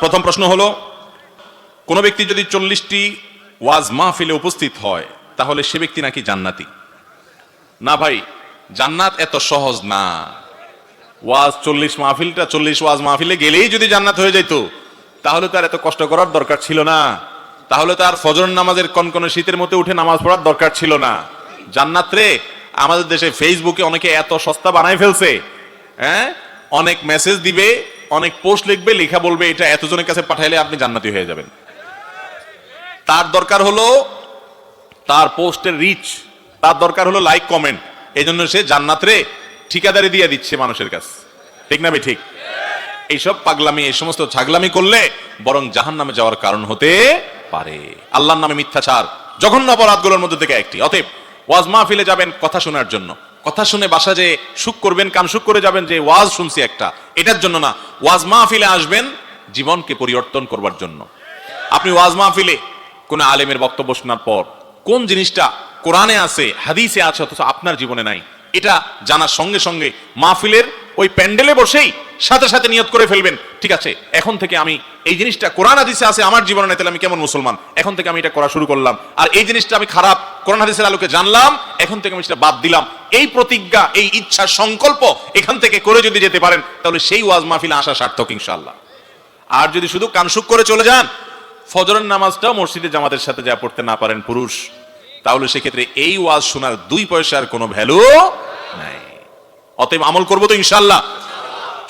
প্রথম প্রশ্ন হলো, কোন ব্যক্তি যদি 40টি ওয়াজ মাহফিলে উপস্থিত হয় তাহলে সে ব্যক্তি নাকি জান্নাতি? না ভাই, জান্নাত এত সহজ না। ওয়াজ 40 ওয়াজ মাহফিলে গেলেই যদি জান্নাত হয়ে যেত তাহলে তো আর এত কষ্ট করার দরকার ছিল না। তাহলে তো আর ফজর নামাজের কনকনে শীতের মধ্যে উঠে নামাজ পড়ার দরকার ছিল না। জান্নাত রে আমাদের দেশে ফেসবুকে অনেকে এত সস্তা বানাই ফেলছে, হ্যাঁ, অনেক মেসেজ দিবে, অনেক পোস্ট লিখবে, লেখা বলবে এটা এতজনের কাছে পাঠাইলে আপনি জান্নাতি হয়ে যাবেন। তার দরকার হলো তার পোস্টের রিচ, তার দরকার হলো লাইক কমেন্ট। এই জন্য সে জান্নাত রে ঠিকাদারি দিয়ে দিচ্ছে মানুষের কাছে। ঠিক না ভাই? ঠিক। এইসব পাগলামি, এই সমস্ত ছাগলামি করলে বরং জাহান্নামে যাওয়ার কারণ হতে পারে। আল্লাহর নামে মিথ্যাচার জঘন্য অপরাধগুলোর মধ্যে থেকে একটি। অতএব ওয়াজ মাহফিলে যাবেন কথা শোনার জন্য, কথা শুনে বাসা যে সুখ করবেন, কান সুখ করে যাবেন যে ওয়াজ শুনছি একটা, এটার জন্য না। ওয়াজ মাহফিলে আসবেন জীবনকে পরিবর্তন করবার জন্য। আপনি ওয়াজ মাহফিলে কোন আলেমের বক্তব্য শোনার পর কোন জিনিসটা কোরআনে আছে, হাদিসে আছে, অথচ আপনার জীবনে নাই, এটা জানার সঙ্গে সঙ্গে মাহফিলের ওই প্যান্ডেলে বসেই সাথে সাথে নিয়ত করে ফেলবেন, ঠিক আছে এখন থেকে আমি এই জিনিসটা কোরআন হাদিসে আছে আমার জীবনে নাই, তাহলে আমি কেমন মুসলমান, এখন থেকে আমি এটা করা শুরু করলাম। আর এই জিনিসটা আমি খারাপ, কোরআন হাদিসের আলোকে জানলাম, এখন থেকে আমি সেটা বাদ দিলাম। এই প্রতিজ্ঞা, এই ইচ্ছা, সংকল্প এখান থেকে করে যদি যেতে পারেন তাহলে সেই ওয়াজ মাহফিলে আসা সার্থক ইনশাআল্লাহ। আর যদি শুধু কানসুক করে চলে যান, ফজরের নামাজটাও মসজিদে জামাতের সাথে যা পড়তে না পারেন পুরুষ, তাহলে সেক্ষেত্রে এই ওয়াজ শোনার 2 পয়সার কোনো ভ্যালু নাই। অতএব আমল করবো তো ইনশাআল্লাহ।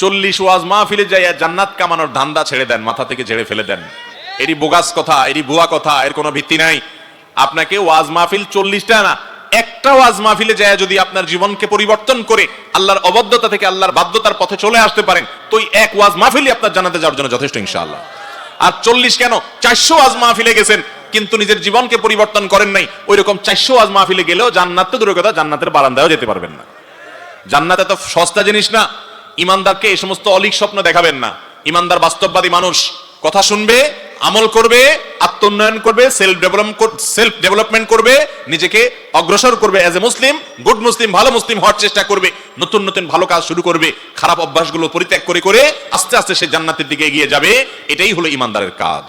40 ওয়াজ মাহফিলে যাইয়া জান্নাত কামানোর ধান্দা ছেড়ে দেন, মাথা থেকে ঝেড়ে ফেলে দেন। এরই বোগাস কথা, এরই ভুয়া কথা, এর কোনো ভিত্তি নাই। আপনাকে ওয়াজ মাহফিল 40টা না, একটা ওয়াজ মাহফিলে যায় যদি আপনার জীবনকে পরিবর্তন করে আল্লাহর অবাধ্যতা থেকে আল্লাহর বাধ্যতার পথে চলে আসতে পারেন, তো এই এক ওয়াজ মাহফিলই আপনার জান্নাতে যাওয়ার জন্য যথেষ্ট ইনশাআল্লাহ। আর 40 কেন, 400 ওয়াজ মাহফিলে গেছেন কিন্তু নিজের জীবনকে পরিবর্তন করেন নাই, ওই রকম 400 ওয়াজ মাহফিলে গেলেও জান্নাত তো দূরের কথা, জান্নাতের বারান্দায়ও যেতে পারবেন না। জান্নাত এত সস্তা জিনিস না। ইমানদারকে এই সমস্ত অলিক স্বপ্ন দেখাবেন না। ইমানদার বাস্তববাদী মানুষ, কথা শুনবে, আমল করবে, আত্মোন্নয়ন করবে, সেলফ ডেভেলপমেন্ট করবে, নিজেকে অগ্রসর করবে, এজ এ মুসলিম, গুড মুসলিম, ভালো মুসলিম হওয়ার চেষ্টা করবে, নতুন নতুন ভালো কাজ শুরু করবে, খারাপ অভ্যাসগুলো পরিত্যাগ করে করে আস্তে আস্তে সে জান্নাতের দিকে এগিয়ে যাবে। এটাই হলো ইমানদারের কাজ।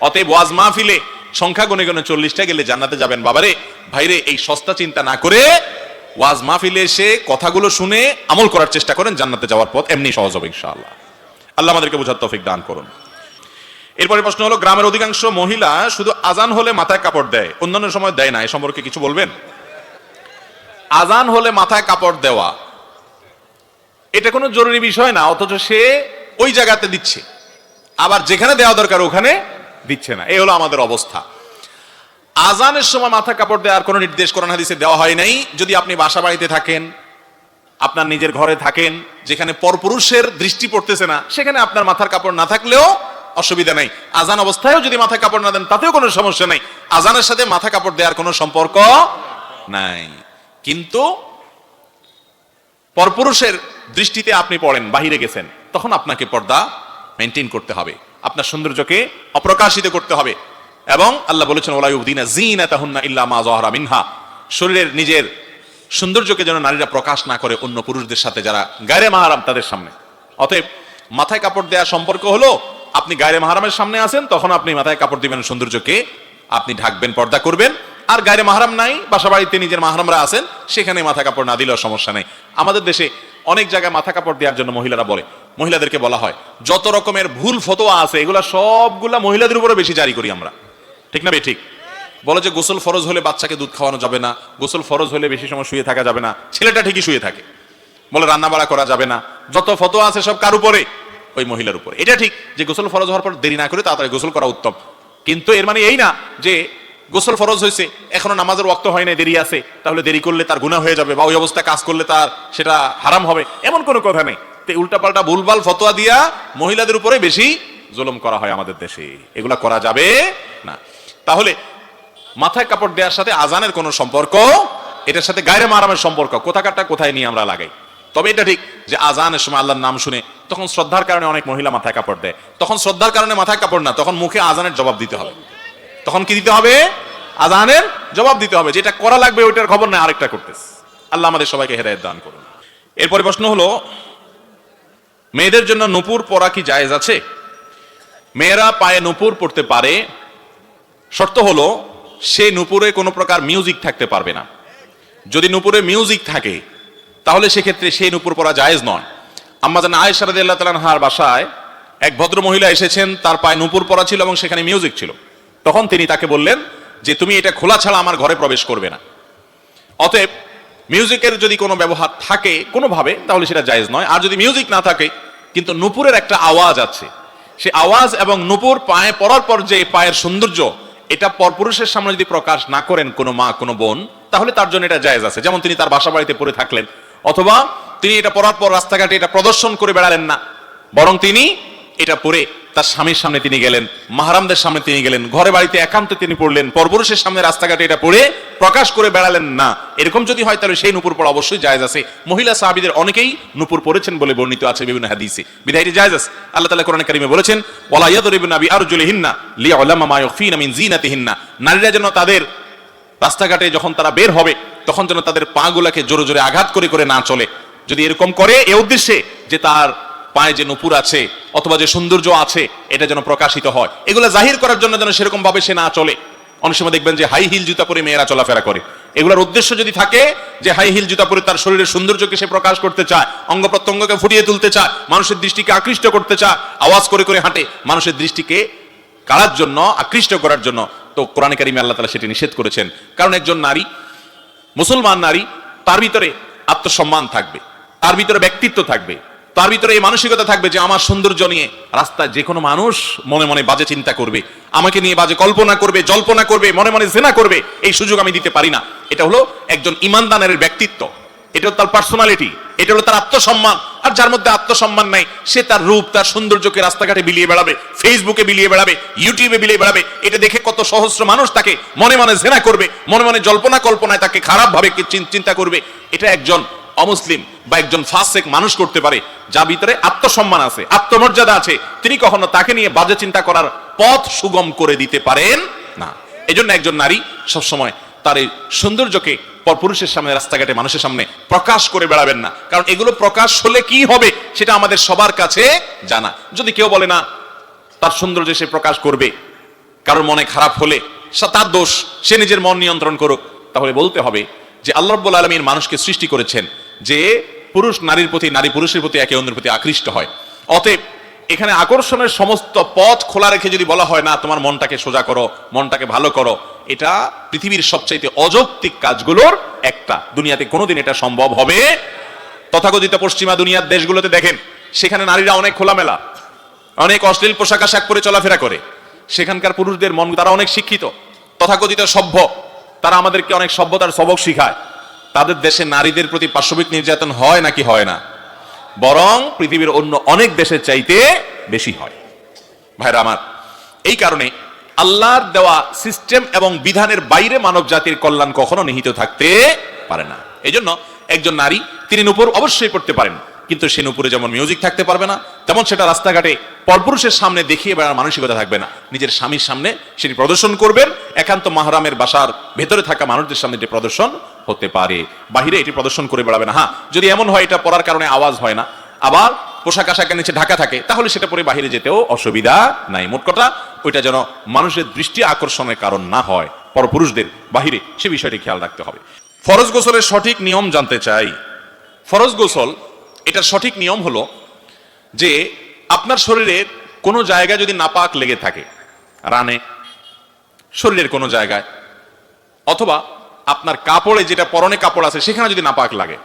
অতএব ওয়াজ মাহফিলে সংখ্যা গুণে গুণে 40টা গেলে জান্নাতে যাবেন বাবারে, ভাইরে, এই সস্তা চিন্তা না করে ওয়াজ মাহফিলে এসে কথাগুলো শুনে আমল করার চেষ্টা করেন, জান্নাতে যাওয়ার পথ এমনি সহজ হবে ইনশাআল্লাহ। আল্লাহ আমাদেরকে বোঝার তৌফিক দান করুন। এরপরে প্রশ্ন হলো, গ্রামের অধিকাংশ মহিলা শুধু আজান হলে মাথায় কাপড় দেয়, অন্যান্য সময় দেয় না, এ সম্পর্কে কিছু বলবেন? আজান হলে মাথায় কাপড় দেওয়া এটা কোনো জরুরি বিষয় না, অথচ সে ওই জায়গাতে দিচ্ছে, আবার যেখানে দেওয়া দরকার ওখানে দিচ্ছে না। এই হলো আমাদের অবস্থা। আজানের সময় মাথা কাপড় দেওয়ার কোনো নির্দেশ কোরআন হাদিসে দেওয়া হয় নাই। যদি আপনি বাসা বাড়িতে থাকেন, আপনার নিজের ঘরে থাকেন, যেখানে পরপুরুষের দৃষ্টি পড়তেছে না, সেখানে আপনার মাথার কাপড় না থাকলেও অসুবিধা নাই। আজান অবস্থায়ও যদি মাথা কাপড় না দেন তাতেও কোনো সমস্যা নাই। আজানের সাথে মাথা কাপড় দেওয়ার কোনো সম্পর্ক নাই। কিন্তু পরপুরুষের দৃষ্টিতে আপনি পড়েন, বাহিরে গেছেন, তখন আপনাকে পর্দা মেনটেন করতে হবে, আপনার সৌন্দর্যকে অপ্রকাশিত করতে হবে। এবং আল্লাহ বলেছেন, ওয়ালা ইউবদিনা যিনাতাহুন্না ইল্লা মা যাহারা মিনহা, শরীরের নিজের সৌন্দর্যকে যেন নারীরা প্রকাশ না করে অন্য পুরুষদের সাথে যারা গায়রে মাহরাম তাদের সামনে। অতএব মাথায় কাপড় দেওয়ার সম্পর্ক হলো, আপনি গায়রে মাহরামের সামনে আছেন তখন আপনি মাথায় কাপড় দিবেন, সৌন্দর্যকে আপনি ঢাকবেন, পর্দা করবেন। আর গায়রে মাহরাম নাই, বাসা বাড়িতে নিজের মাহরামরা আছেন, সেখানে মাথা কাপড় না দিলেও সমস্যা নেই। আমাদের দেশে অনেক জায়গায় মাথা কাপড় দেওয়ার জন্য মহিলারা বলে, মহিলাদেরকে বলা হয় যত রকমের ভুল ফতোয়া আছে এগুলা সবগুলা মহিলাদের উপরে বেশি জারি করি আমরা, ঠিক না ভাই? ঠিক। বলে যে গোসল ফরজ হলে বাচ্চাকে দুধ খাওয়ানো যাবে না, গোসল ফরজ হলে বেশি সময় শুয়ে থাকা যাবে না, ছেলেটা ঠিকই শুয়ে থাকে। বলে রান্না বাড়া করা যাবে না, যত ফতোয়া আছে সব কার উপরে? ওই মহিলার উপরে। এটা ঠিক যে গোসল ফরজ হওয়ার পর দেরি না করে তাড়াতাড়ি গোসল করা উত্তম, কিন্তু এর মানে এই না যে গোসল ফরজ হয়েছে এখনো নামাজের ওয়াক্ত হয় না, দেরি আছে, তাহলে দেরি করলে তার গুনাহ হয়ে যাবে বা ওই অবস্থা কাজ করলে তার সেটা হারাম হবে, এমন কোনো কথা নেই। তো উল্টাপাল্টা ভুলভাল ফতোয়া দিয়া মহিলাদের উপরে বেশি জুলুম করা হয় আমাদের দেশে, এগুলা করা যাবে না। তাহলে মাথায় কাপড় দেওয়ার সাথে আজানের কোনো সম্পর্ক, এটার সাথে গায়রে মাহরামের সম্পর্ক, কোথাকারটা কোথায় নিয়ে আমরা লাগাই। তবে এটা ঠিক যে আজানের সময় আল্লাহর নাম শুনে তখন শ্রদ্ধার কারণে অনেক মহিলা মাথায় কাপড় দেয়, তখন শ্রদ্ধার কারণে মাথায় কাপড় না, তখন মুখে আজানের জবাব দিতে হবে। তখন কি দিতে হবে? আজানের জবাব দিতে হবে। যেটা করা লাগবে ওইটার খবর নাই, আরেকটা করতেছে। আল্লাহ আমাদের সবাইকে হেদায়েত দান করুন। এরপরে প্রশ্ন হলো, মেয়েদের জন্য নূপুর পরা কি জায়েজ আছে? মেয়েরা পায়ে নূপুর পড়তে পারে, শর্ত হলো সে নূপুরে কোনো প্রকার মিউজিক থাকতে পারবে না। যদি নূপুরে মিউজিক থাকে তাহলে সেক্ষেত্রে সেই নূপুর পরা জায়েজ নয়। আম্মাজান আয়েশা রাদিয়াল্লাহু তাআলা আনহার বাসায় এক ভদ্র মহিলা এসেছেন, তার পায়ে নূপুর পরা ছিল এবং সেখানে মিউজিক ছিল। তখন তিনি তাকে বললেন যে তুমি এটা খোলা ছাড়া আমার ঘরে প্রবেশ করবে না। অতএব মিউজিকের যদি কোনো ব্যবহার থাকে কোনোভাবে তাহলে সেটা জায়েজ নয়। আর যদি মিউজিক না থাকে কিন্তু নূপুরের একটা আওয়াজ আছে, সে আওয়াজ এবং নূপুর পায়ে পরার পর যে পায়ের সৌন্দর্য, এটা পরপুরুষের সামনে যদি প্রকাশ না করেন কোনো মা কোনো বোন, তাহলে তার জন্য এটা জায়েজ আছে। যেমন তিনি তার বাসা বাড়িতে পরে থাকলেন, অথবা তিনি এটা পরার পর রাস্তাঘাটে এটা প্রদর্শন করে বেড়ালেন না, বরং তিনি এটা পরে তার স্বামীর সামনে তিনি গেলেন, মাহরামদের সামনে তিনি গেলেন, ঘরে বাড়িতে একান্তে তিনি পড়লেন, পরপুরুষের সামনে রাস্তাঘাটে এটা পরে প্রকাশ করে বেড়ালেন না। এরকম যদি হয় তাহলে সেই নূপুর পরা অবশ্যই জায়েজ আছে। মহিলা সাহাবীদের অনেকেই নূপুর পরেছেন বলে বর্ণিত আছে বিভিন্ন হাদিসে, বিধায়ী জায়েজ আছে। আল্লাহ তাআলা কোরআনে কারীমে বলেছেন, ওয়ালা ইয়াদরিবুনা বিআরজুলিহিন্না লিয়ালামা মা ইউখফিনা মিন যিনাতিহিন্না, নারীরা যেন তাদের রাস্তাঘাটে যখন তারা বের হবে তখন যেন তাদের পা গুলাকে জোরে জোরে আঘাত করে করে না চলে। যদি এরকম করে এ উদ্দেশ্যে যে তার পায়ে যে নূপুর আছে অথবা যে সৌন্দর্য আছে এটা যেন প্রকাশিত হয়, এগুলো জাহির করার জন্য যেন সেরকম ভাবে সে না চলে। অনেক সময় দেখবেন যে হাই হিল জুতা পরে মেয়েরা চলাফেরা করে, এগুলোর উদ্দেশ্য যদি থাকে যে হাই হিল জুতা পরে তার শরীরের সৌন্দর্যকে সে প্রকাশ করতে চায়, অঙ্গ প্রত্যঙ্গকে ফুটিয়ে তুলতে চায়, মানুষের দৃষ্টিকে আকৃষ্ট করতে চায়, আওয়াজ করে করে হাঁটে মানুষের দৃষ্টিকে কাড়ার জন্য, আকৃষ্ট করার জন্য, তো কোরআনে কারিমে আল্লাহ তাআলা সেটি নিষেধ করেছেন। কারণ একজন নারী, মুসলমান নারী, তার ভিতরে আত্মসম্মান থাকবে, তার ভিতরে ব্যক্তিত্ব থাকবে, তার ভিতরে এই মানসিকতা থাকবে যে আমার সৌন্দর্য নিয়ে রাস্তায় যে কোনো মানুষ মনে মনে বাজে চিন্তা করবে, আমাকে নিয়ে বাজে কল্পনা করবে, জল্পনা করবে, মনে মনে জেনা করবে, এই সুযোগ আমি দিতে পারি না। এটা হলো একজন ঈমানদারের ব্যক্তিত্ব, এটা হলো তার পার্সোনালিটি, এটা হলো তার আত্মসম্মান। আর যার মধ্যে আত্মসম্মান নাই সে তার রূপ, তার সৌন্দর্যকে রাস্তাঘাটে বিলিয়ে বেড়াবে, ফেসবুকে বিলিয়ে বেড়াবে, ইউটিউবে বিলিয়ে বেড়াবে। এটা দেখে কত সহস্র মানুষ তাকে মনে মনে জেনা করবে, মনে মনে জল্পনা কল্পনায় তাকে খারাপ ভাবে চিন্তা করবে। এটা একজন অমুসলিম বা একজন ফাসেক মানুষ করতে পারে, যার ভিতরে আত্মসম্মান আছে, আত্মমর্যাদা আছে। তিনি কখনো তাকে নিয়ে বাজে চিন্তা করার পথ সুগম করে দিতে পারেন না। এজন্য একজন নারী সবসময় তার এই সৌন্দর্যকে পরপুরুষের সামনে, রাস্তাঘাটে মানুষের সামনে প্রকাশ করে বেড়াবেন না। কারণ এগুলো প্রকাশ হলে কি হবে সেটা আমাদের সবার কাছে জানা। যদি কেউ বলে না তার সৌন্দর্য সে প্রকাশ করবে, কারোর মনে খারাপ হলে তার দোষ, সে নিজের মন নিয়ন্ত্রণ করুক, তাহলে বলতে হবে যে আল্লাহ রাব্বুল আলামিন মানুষকে সৃষ্টি করেছেন যে পুরুষ নারীর প্রতি, নারী পুরুষের প্রতি একে অন্যের প্রতি আকৃষ্ট হয়। অতএব এখানে আকর্ষণের সমস্ত পথ খোলা রেখে যদি বলা হয় না তোমার মনটাকে সোজা করো, মনটাকে ভালো করো, এটা পৃথিবীর সবচাইতে অযৌক্তিক কাজগুলোর একটা। দুনিয়াতে কোনোদিন এটা সম্ভব হবে। তথাকথিত পশ্চিমা দুনিয়ার দেশগুলোতে দেখেন, সেখানে নারীরা অনেক খোলামেলা, অনেক অশ্লীল পোশাক আশাক পরে চলাফেরা করে। সেখানকার পুরুষদের মন, তারা অনেক শিক্ষিত, তথাকথিত সভ্য, তারা আমাদেরকে অনেক সভ্যতার সবক শিখায়। তাদের দেশে নারীদের প্রতি পাশবিক নির্যাতন হয় নাকি হয় না? বরং পৃথিবীর অন্য অনেক দেশের চাইতে বেশি হয়। ভাইরা আমার, এই কারণে আল্লাহর দেওয়া সিস্টেম এবং বিধানের বাইরে মানব জাতির কল্যাণ কখনো নিহিত থাকতে পারে না। এই জন্য একজন নারী তিনি নূপুর অবশ্যই পড়তে পারেন, কিন্তু সে নূপুরে যেমন মিউজিক থাকতে পারবে না, তেমন সেটা রাস্তাঘাটে পরপুরুষের সামনে দেখিয়ে বেড়ার মানসিকতা থাকবে না। নিজের স্বামীর সামনে সেটি প্রদর্শন করবেন, একান্ত মাহরামের বাসার ভেতরে থাকা মানুষদের সামনে এটি প্রদর্শন হতে পারে, বাহিরে এটি প্রদর্শন করে বেড়াবে না। হ্যাঁ, যদি এমন হয় এটা পরার কারণে আওয়াজ হয় না, আবার পোশাক আশাকের নিচে ঢাকা থাকে, তাহলে সেটা পরে বাহিরে যেতেও অসুবিধা নাই। মোট কথা ওইটা যেন মানুষের দৃষ্টি আকর্ষণের কারণ না হয় পরপুরুষদের বাহিরে, সে বিষয়টি খেয়াল রাখতে হবে। ফরজ গোসলের সঠিক নিয়ম জানতে চাই। ফরজ গোসল, এটার সঠিক নিয়ম হলো যে আপনার শরীরের কোনো জায়গায় যদি নাপাক লেগে থাকে, রানে, শরীরের কোনো জায়গায়, অথবা আপনার কাপড়ে, যেটা পরনে কাপড় আছে সেখানে যদি নাপাক লাগে,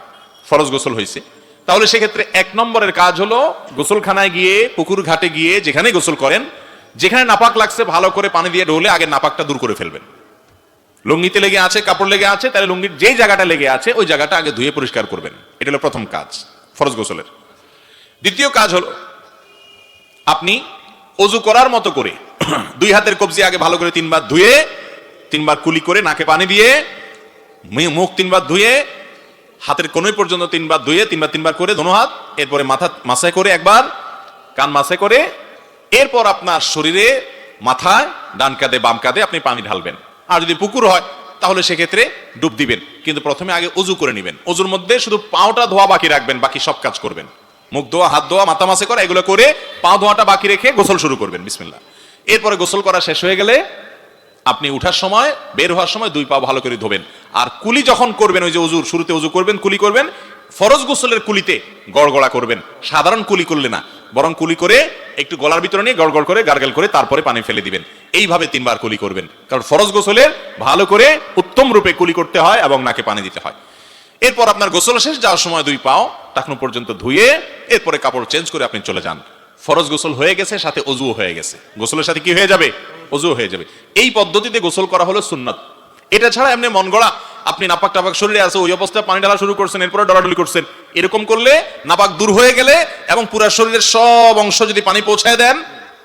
ফরজ গোসল হয়েছে, তাহলে সেক্ষেত্রে 1 নম্বরের কাজ হলো গোসলখানায় গিয়ে, পুকুর ঘাটে গিয়ে যেখানে গোসল করেন, যেখানে নাপাক লাগছে ভালো করে পানি দিয়ে ঢোলে আগে নাপাকটা দূর করে ফেলবেন। লুঙ্গিতে লেগে আছে, কাপড় লেগে আছে, তাহলে লুঙ্গির যেই জায়গাটা লেগে আছে ওই জায়গাটা আগে ধুয়ে পরিষ্কার করবেন। এটা হলো প্রথম কাজ ফরজ গোসলের। দ্বিতীয় কাজ হলো আপনি অজু করার মতো করে 2 হাতের কবজি আগে ভালো করে 3 বার ধুয়ে, 3 বার কুলি করে, নাকে পানি দিয়ে, মুখ 3 বার ধুয়ে, হাতের কোণই পর্যন্ত 3 বার ধুয়ে, 3 বার করে দোনো হাত, এরপরে মাথা মাসায় করে একবার, কান মাসায় করে, এরপর আপনার শরীরে মাথায়, ডান কাঁধে বাম কাঁধে আপনি পানি ঢালবেন। আর যদি পুকুর হয় তাহলে সেক্ষেত্রে ডুব দিবেন, কিন্তু প্রথমে আগে অজু করে নেবেন। অজুর মধ্যে শুধু পাওটা ধোয়া বাকি রাখবেন, বাকি সব কাজ করবেন। মুখ ধোয়া, হাত ধোয়া, মাথা মাসে করা, এগুলো করে পা ধোয়াটা বাকি রেখে গোসল শুরু করবেন বিসমিল্লাহ। এরপরে গোসল করা শেষ হয়ে গেলে আপনি উঠার সময়, বের হওয়ার সময় 2 পা ভালো করে ধোবেন। আর কুলি যখন করবেন, ওই যে উজুর শুরুতে উজু করবেন, কুলি করবেন, ফরজ গোসলের কুলিতে গড়গড়া করবেন, সাধারণ কুলি করলে না, বরং কুলি করে একটু গলার ভিতরে নিয়ে গড়গড় করে গার্গেল করে তারপরে পানি ফেলে দিবেন। এইভাবে 3 বার কুলি করবেন, কারণ ফরজ গোসলের ভালো করে উত্তম রূপে কুলি করতে হয় এবং নাকে পানি দিতে হয়। এরপর আপনার গোসল শেষ, যাওয়ার সময় 2 পাও টাকনু পর্যন্ত ধুয়ে এরপরে কাপড় চেঞ্জ করে আপনি চলে যান। ফরজ গোসল হয়ে গেছে, সাথে অজু হয়ে গেছে। গোসলের সাথে কি হয়ে যাবে? অজু হয়ে যাবে। এই পদ্ধতিতে গোসল করা হলো সুন্নাত। এটা ছাড়া এমনি মন গড়া আপনি নাপাক টাপাক শরীরে আছে, ওই অবস্থায় পানি ঢালা শুরু করছেন, এরপরে ডলাডলি করছেন, এরকম করলে নাপাক দূর হয়ে গেলে এবং পুরো শরীরের সব অংশ যদি পানি পৌঁছায় দেন,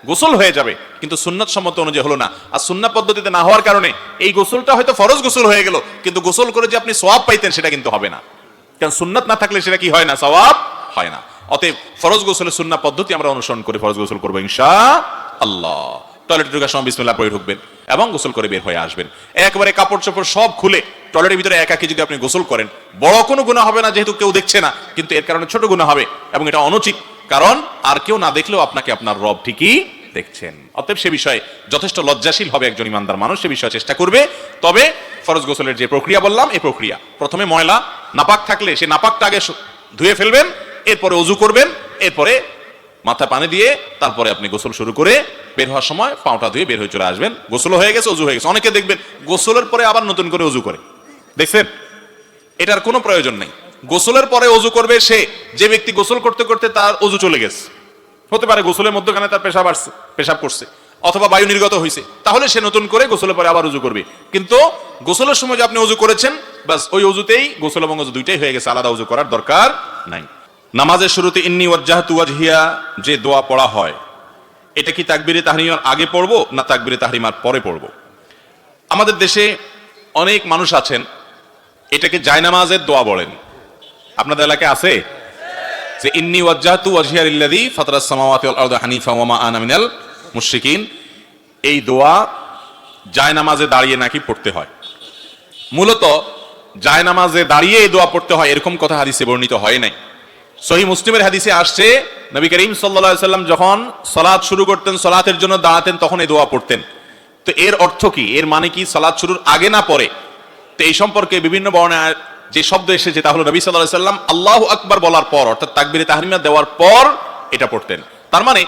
গোসল হয়ে যাবে, কিন্তু সুন্নাত সম্মত অনুযায়ী হলো না। আর সুন্নাত পদ্ধতিতে না হওয়ার কারণে এই গোসলটা হয়তো ফরজ গোসল হয়ে গেল, কিন্তু গোসল করে যে আপনি সওয়াব পাইতেন সেটা কিন্তু হবে না, কারণ সুন্নাত না থাকলে সেটা কি হয় না? সওয়াব হয় না। অতএব ফরজ গোসলের সুন্নাত পদ্ধতি আমরা অনুসরণ করে ফরজ গোসল করবো ইনশাআল্লাহ। টয়লেটে ঢোকার সময় বিসমিল্লাহ পড়ে ঢুকবেন এবং গোসল করে বের হয়ে আসবেন। একবারে কাপড় চোপড় সব খুলে টয়লেটের ভিতরে একাকি যদি আপনি গোসল করেন, বড় কোনো গুনাহ হবে না, যেহেতু কেউ দেখছে না, কিন্তু এর কারণে ছোট গুনাহ হবে এবং এটা অনুচিত, কারণ আর কেউ না দেখলেও আপনাকে আপনার রব ঠিকই দেখছেন। অতএব সে বিষয়ে যথেষ্ট লজ্জাশীল হবে একজন ইমানদার মানুষ, সে বিষয়ে চেষ্টা করবে। তবে ফরজ গোসলের যে প্রক্রিয়া বললাম, এই প্রক্রিয়া প্রথমে ময়লা নাপাক থাকলে সে নাপাকটা আগে ধুয়ে ফেলবেন, এরপরে অজু করবেন, এরপরে মাথা পানি দিয়ে তারপরে আপনি গোসল শুরু করে বের হওয়ার সময় পাউটা ধুয়ে বের হয়ে চলে আসবেন। গোসল হয়ে গেছে, অজু হয়ে গেছে। অনেকে দেখবেন গোসলের পরে আবার নতুন করে অজু করে, দেখছেন? এটার কোনো প্রয়োজন নেই। গোসলের পরে অজু করবে সে যে ব্যক্তি গোসল করতে করতে তার অজু চলে গেছে, হতে পারে গোসলের মধ্যখানে তার পেশাব করছে অথবা বায়ু নির্গত হয়েছে, তাহলে সে নতুন করে গোসলের পরে আবার অজু করবে। কিন্তু গোসলের সময় যে আপনি অজু করেছেন, বাস ওই অজুতেই গোসল এবং অজু দুইটাই হয়ে গেছে, আলাদা অজু করার দরকার নাই। নামাজের শুরুতে ইন্নী ওয়াজ্জাহতু ওয়াজহিয়া যে দোয়া পড়া হয়, এটা কি তাকবীরে তাহরিমার আগে পড়বো না তাকবীরে তাহরিমার পরে পড়বো? আমাদের দেশে অনেক মানুষ আছেন এটাকে জায়নামাজের দোয়া বলেন। আপনাদের এলাকায় আছে যে ইন্নী ওয়াজ্জাহতু ওয়াজহিয়া লিল্লাযী ফাতারাস সামাওয়াতি ওয়াল আরদা হানিফা ওয়া মা আনা মিনাল মুশরিকিন, এই দোয়া জায়নামাজে দাঁড়িয়ে নাকি পড়তে হয়। মূলত জায়নামাজে দাঁড়িয়ে এই দোয়া পড়তে হয় এরকম কথা হাদিসে বর্ণিত হয় নাই। সহিহ মুসলিমের হাদিসে আসছে, নবী করিম সাল্লাল্লাহু আলাইহি সাল্লাম যখন সালাত শুরু করতেন, সালাতের জন্য দাঁড়াতেন, তখন এই দোয়া পড়তেন। তো এর অর্থ কি? এর মানে কি সালাত শুরুর আগে না পরে? তো এই সম্পর্কে বিভিন্ন বর্ণনায় যে শব্দ এসেছে তা হলো নবী সাল্লাল্লাহু আলাইহি সাল্লাম আল্লাহু আকবার বলার পর, অর্থাৎ তাকবীরে তাহরিমা দেওয়ার পর এটা পড়তেন। তার মানে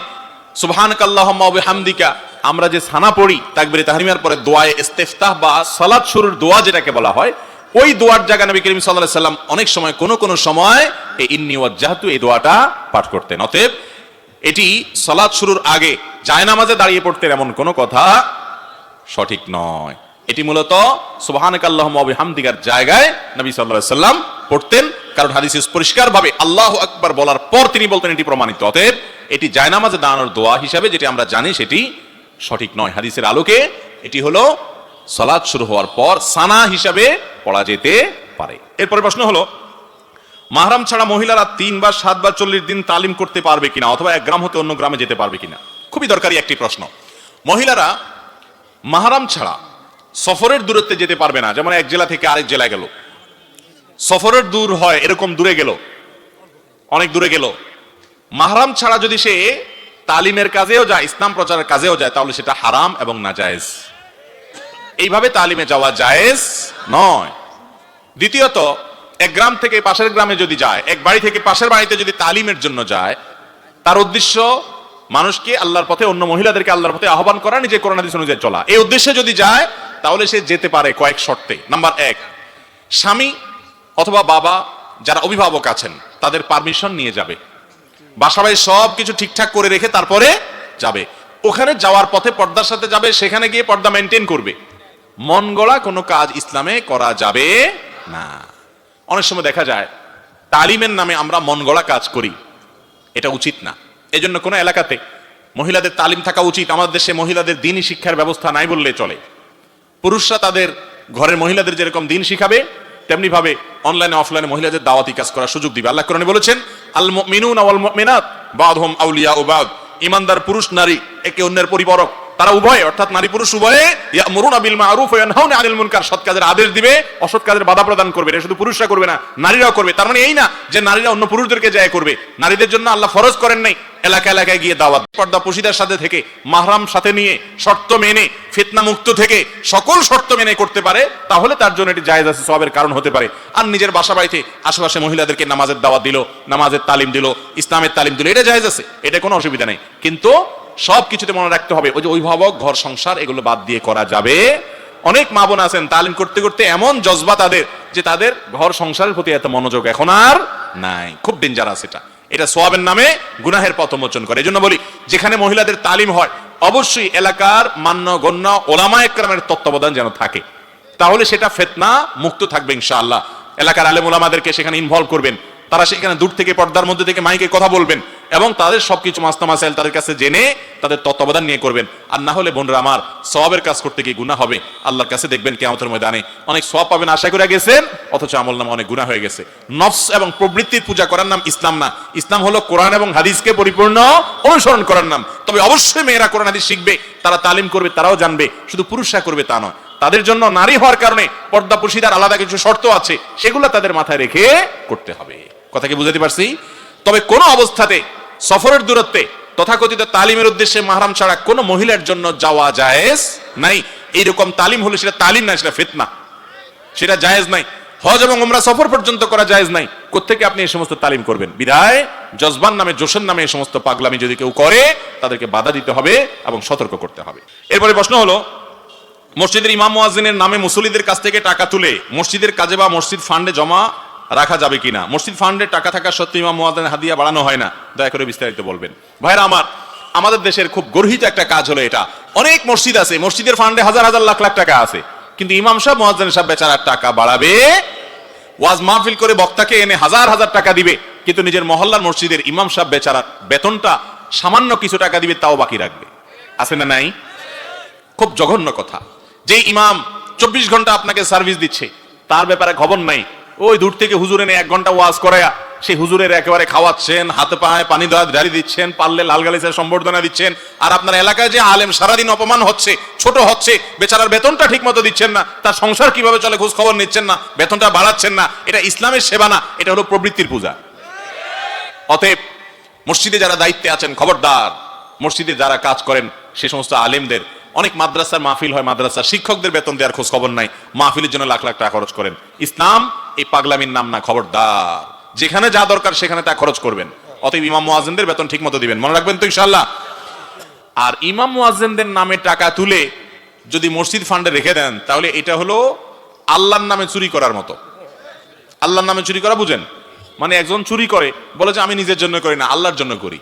সুবহানাকাল্লাহুম্মা ওয়া বিহামদিকা আমরা যে সানা পড়ি তাকবীরে তাহরিমার পরে, দোয়ায়ে ইস্তিফতাহ বা সালাত শুরুর দোয়া যেটাকে বলা হয়, ওই দোয়ার জায়গায় নবী করিম সাল্লাল্লাহু আলাইহি সাল্লাম অনেক সময় কোন সময় এই ইন্নী ওয়াজ্জাহতু এই দোয়াটা পাঠ করতেন। অতএব এটি সালাত শুরুর আগে জায়নামাজে দাঁড়িয়ে পড়তেন এমন কোনো কথা সঠিক নয়। এটি মূলত সুবহানাকাল্লাহুম্মা ওয়া বিহামদিকার জায়গায় নবী সাল্লাল্লাহু আলাইহি সাল্লাম পড়তেন, কারণ হাদিসে পরিষ্কারভাবে আল্লাহু আকবার বলার পর তিনি বলতেন, এটি প্রমাণিত। অতএব এটি জায়নামাজে দাঁড়ানোর দোয়া হিসাবে যেটি আমরা জানি সেটি সঠিক নয়। হাদিসের আলোকে এটি হলো সালাত শুরু হওয়ার পর সানা হিসাবে পড়া যেতে পারে। এরপরে প্রশ্ন হলো, মাহরাম ছাড়া মহিলারা 3 বা 7 বা 40 দিন তালিম করতে পারবে কিনা, অথবা এক গ্রাম হতে অন্য গ্রামে যেতে পারবে কিনা? খুবই দরকারি একটি প্রশ্ন। মহিলারা মাহরাম ছাড়া সফরের দূরত্বে যেতে পারবে না। যেমন এক জেলা থেকে আরেক জেলায় গেল, সফরের দূর হয়, এরকম দূরে গেল, অনেক দূরে গেল, মাহরাম ছাড়া যদি সে তালিমের কাজেও যায়, ইসলাম প্রচারের কাজেও যায়, তাহলে সেটা হারাম এবং নাজায়েজ। এইভাবে তালিমে যাওয়া জায়েজ নয়। দ্বিতীয়ত, এক গ্রাম থেকে পাশের গ্রামে যদি যায়, এক বাড়ি থেকে পাশের বাড়িতে যদি তালিমের জন্য যায়, তার উদ্দেশ্য মানুষকে আল্লাহর পথে, অন্য মহিলাদেরকে আল্লাহর পথে আহ্বান করা, নিজে কোরআন হাদিস অনুযায়ী চলা, এই উদ্দেশ্যে যদি যায় তাহলে সে যেতে পারে কয়েক শর্তে। নাম্বার 1, স্বামী অথবা বাবা যারা অভিভাবক আছেন তাদের পারমিশন নিয়ে যাবে, বাসাবাড়ি সব কিছু ঠিকঠাক করে রেখে তারপরে যাবে। ওখানে যাওয়ার পথে পর্দার সাথে যাবে, সেখানে গিয়ে পর্দা মেনটেন করবে। মন গড়া কোনো কাজ ইসলামে করা যাবে না। অনেক সময় দেখা যায় তালিমের নামে আমরা মন গড়া কাজ করি, এটা উচিত না। এজন্য কোনো এলাকাতে মহিলাদের তালিম থাকা উচিত। আমাদের দেশে মহিলাদের দ্বীনি শিক্ষার ব্যবস্থা নাই বললে চলে। পুরুষরা তাদের ঘরের মহিলাদের যেরকম দ্বীন শিখাবে, তেমনি ভাবে অনলাইনে অফলাইনে মহিলাদের দাওয়াতি কাজ করার সুযোগ দিবে। আল্লাহ কোরআনে বলেছেন, আল মুমিনুনা ওয়াল মুমিনাত বাদহুম আউলিয়াউ বাদ, ঈমানদার পুরুষ নারী একে অন্যের পরিপূরক। তারা উভয় অর্থাৎ নারী পুরুষ উভয়ে ইয়ামুরুনা বিল মারুফ ওয়া ইয়ানহাউনা আনিল মুনকার, সৎ কাজের আদেশ দিবে, অসৎ কাজের বাধা প্রদান করবে। এটা শুধু পুরুষরা করবে না, নারীরাও করবে। তার মানে এই না যে নারীরা অন্য পুরুষদেরকে যায় করবে। নারীদের জন্য আল্লাহ ফরজ করেন নাই এলাকা এলাকায় গিয়ে দাওয়াত, পর্দা পশিদার সাথে থেকে, মাহরাম সাথে নিয়ে, শর্ত মেনে, ফিতনা মুক্ত থেকে, সকল শর্ত মেনে করতে পারে, তাহলে তার জন্য এটি জায়েজ আছে, সওয়াবের কারণ হতে পারে। আর নিজের বাসা বাড়িতে আশেপাশে মহিলাদেরকে নামাজের দাওয়াত দিল, নামাজের তালিম দিল, ইসলামের তালিম দিল, এটা জায়েজ আছে, এটা কোনো অসুবিধা নেই। কিন্তু সব কিছুতে মনে রাখতে হবে ওই যে অভিভাবক, ঘর সংসার, এগুলো বাদ দিয়ে করা যাবে। অনেক মা বোন আছেন তালিম করতে করতে এমন জজবা তাদের যে তাদের ঘর সংসারের প্রতি এত মনোযোগ এখন আর নাই। খুব ডেঞ্জারাস এটা, এটা সওয়াবের নামে গুনাহের পথ মোচন করে। এজন্য বলি, যেখানে মহিলাদের তালিম হয় অবশ্যই এলাকার মান্যগণ্য ওলামায়ে কেরামের তত্ত্বাবধান যেন থাকে, তাহলে সেটা ফিতনা মুক্ত থাকবে ইনশাআল্লাহ। এলাকার আলেম ওলামাদেরকে সেখানে ইনভলভ করবেন, তারা সেখানে দূর থেকে পর্দার মধ্যে থেকে মাইকে কথা বলবেন এবং তাদের সবকিছু মাসলা মাসাইল তাদের কাছে জেনে তাদের তত্ত্বাবধান নিয়ে করবেন। আর না হলে বোনরা আমার, সওয়াবের কাজ করতে গিয়ে গুনাহ হবে, আল্লাহর কাছে দেখবেন কিয়ামতের ময়দানে অনেক সওয়াব পাবেন আশা করে গেছেন, অথচ আমলনামা অনেক গুনাহ হয়ে গেছে। নফস এবং প্রবৃত্তির পূজা করার নাম ইসলাম না। ইসলাম হলো কোরআন এবং হাদিসকে পরিপূর্ণ অনুসরণ করার নাম। তবে অবশ্যই মেয়েরা কোরআন হাদিস শিখবে, তারা তালিম করবে, তারাও জানবে, শুধু পুরুষরা করবে তা নয়। তাদের জন্য নারী হওয়ার কারণে পর্দা পশিদার আলাদা কিছু শর্ত আছে, সেগুলো তাদের মাথায় রেখে করতে হবে। কথা কি বুঝাতে পারছি? তবে কোন অবস্থাতে সফরের দূরত্বে তথাকথিত তালিমের উদ্দেশ্যে মাহরাম ছাড়া কোনো মহিলার জন্য যাওয়া জায়েজ নাই। এইরকম তালিম হলে সেটা তালিম না, সেটা ফিতনা, সেটা জায়েজ নাই। হজ এবং উমরা সফর পর্যন্ত করা জায়েজ নাই, কোত্থেকে আপনি এই সমস্ত তালিম করবেন? বিধায় জজবান নামে, জোশের নামে এই সমস্ত পাগলামি যদি কেউ করে তাদেরকে বাধা দিতে হবে এবং সতর্ক করতে হবে। এরপরে প্রশ্ন হলো, মসজিদের ইমাম মুয়াজ্জিনের নামে মুসল্লিদের কাছ থেকে টাকা তুলে মসজিদের কাজে বা মসজিদ ফান্ডে জমা রাখা যাবে কিনা? মসজিদ ফান্ডে টাকা থাকা সত্ত্বেও ইমাম মুয়াজ্জিনের হাদিয়া বাড়ানো হয় না, দয়া করে বিস্তারিত বলবেন। ভাইরা আমার, আমাদের দেশের খুব গর্হিত একটা কাজ হলো এটা। অনেক মসজিদ আছে, মসজিদের ফান্ডে হাজার হাজার লাখ লাখ টাকা আছে, কিন্তু ইমাম সাহেব, মুয়াজ্জিন সাহেব বেচারার টাকা বাড়াবে, ওয়াজ মাহফিল করে বক্তাকে এনে হাজার হাজার টাকা দিবে, কিন্তু নিজের মহল্লার মসজিদের ইমাম সাহেব বেচারার বেতনটা সামান্য কিছু টাকা দিবে, তাও বাকি রাখবে। আছে না নাই? খুব জঘন্য কথা। যে ইমাম 24 ঘন্টা আপনাকে সার্ভিস দিচ্ছে, তার ব্যাপারে খবর নাই, ওই দূর থেকে হুজুর এনে 1 ঘন্টা ওয়াজ করায়া সেই হুজুরের একেবারে খাওয়াচ্ছেন, হাতে পায়ে পানি দাঁড়ি দিচ্ছেন, পারলে লাল গালিচার সম্বর্ধনা দিচ্ছেন, আর আপনার এলাকায় যে আলেম সারাদিন অপমান হচ্ছে, ছোট হচ্ছে, বেচারার বেতনটা ঠিক মতো দিচ্ছেন না, তার সংসার কিভাবে চলে খোঁজ খবর নিচ্ছেন না, বেতনটা বাড়াচ্ছেন না। এটা ইসলামের সেবা না, এটা হলো প্রবৃত্তির পূজা। অতএব মসজিদে যারা দায়িত্বে আছেন, খবরদার, মসজিদে যারা কাজ করেন সে সমস্ত আলেমদের, অনেক মাদ্রাসার মাহফিল হয়, মাদ্রাসার শিক্ষকদের বেতন দেওয়ার খোঁজ খবর নাই, মাহফিলের জন্য লাখ লাখ টাকা খরচ করেন। ইসলাম এই পাগলামির নাম না, খবরদার। যেখানে যা দরকার সেখানে তা খরচ করবেন। অতএব ইমাম মুয়াজ্জিনদের বেতন ঠিক মতো দিবেন, মনে রাখবেন তো ইনশাআল্লাহ। আর ইমাম মুয়াজ্জিনদের নামে টাকা তুলে যদি মসজিদ ফান্ডে রেখে দেন, তাহলে এটা হলো আল্লাহর নামে চুরি করার মতো। আল্লাহর নামে চুরি করা বুঝেন? মানে একজন চুরি করে, বলে যে আমি নিজের জন্য করি না, আল্লাহর জন্য করি।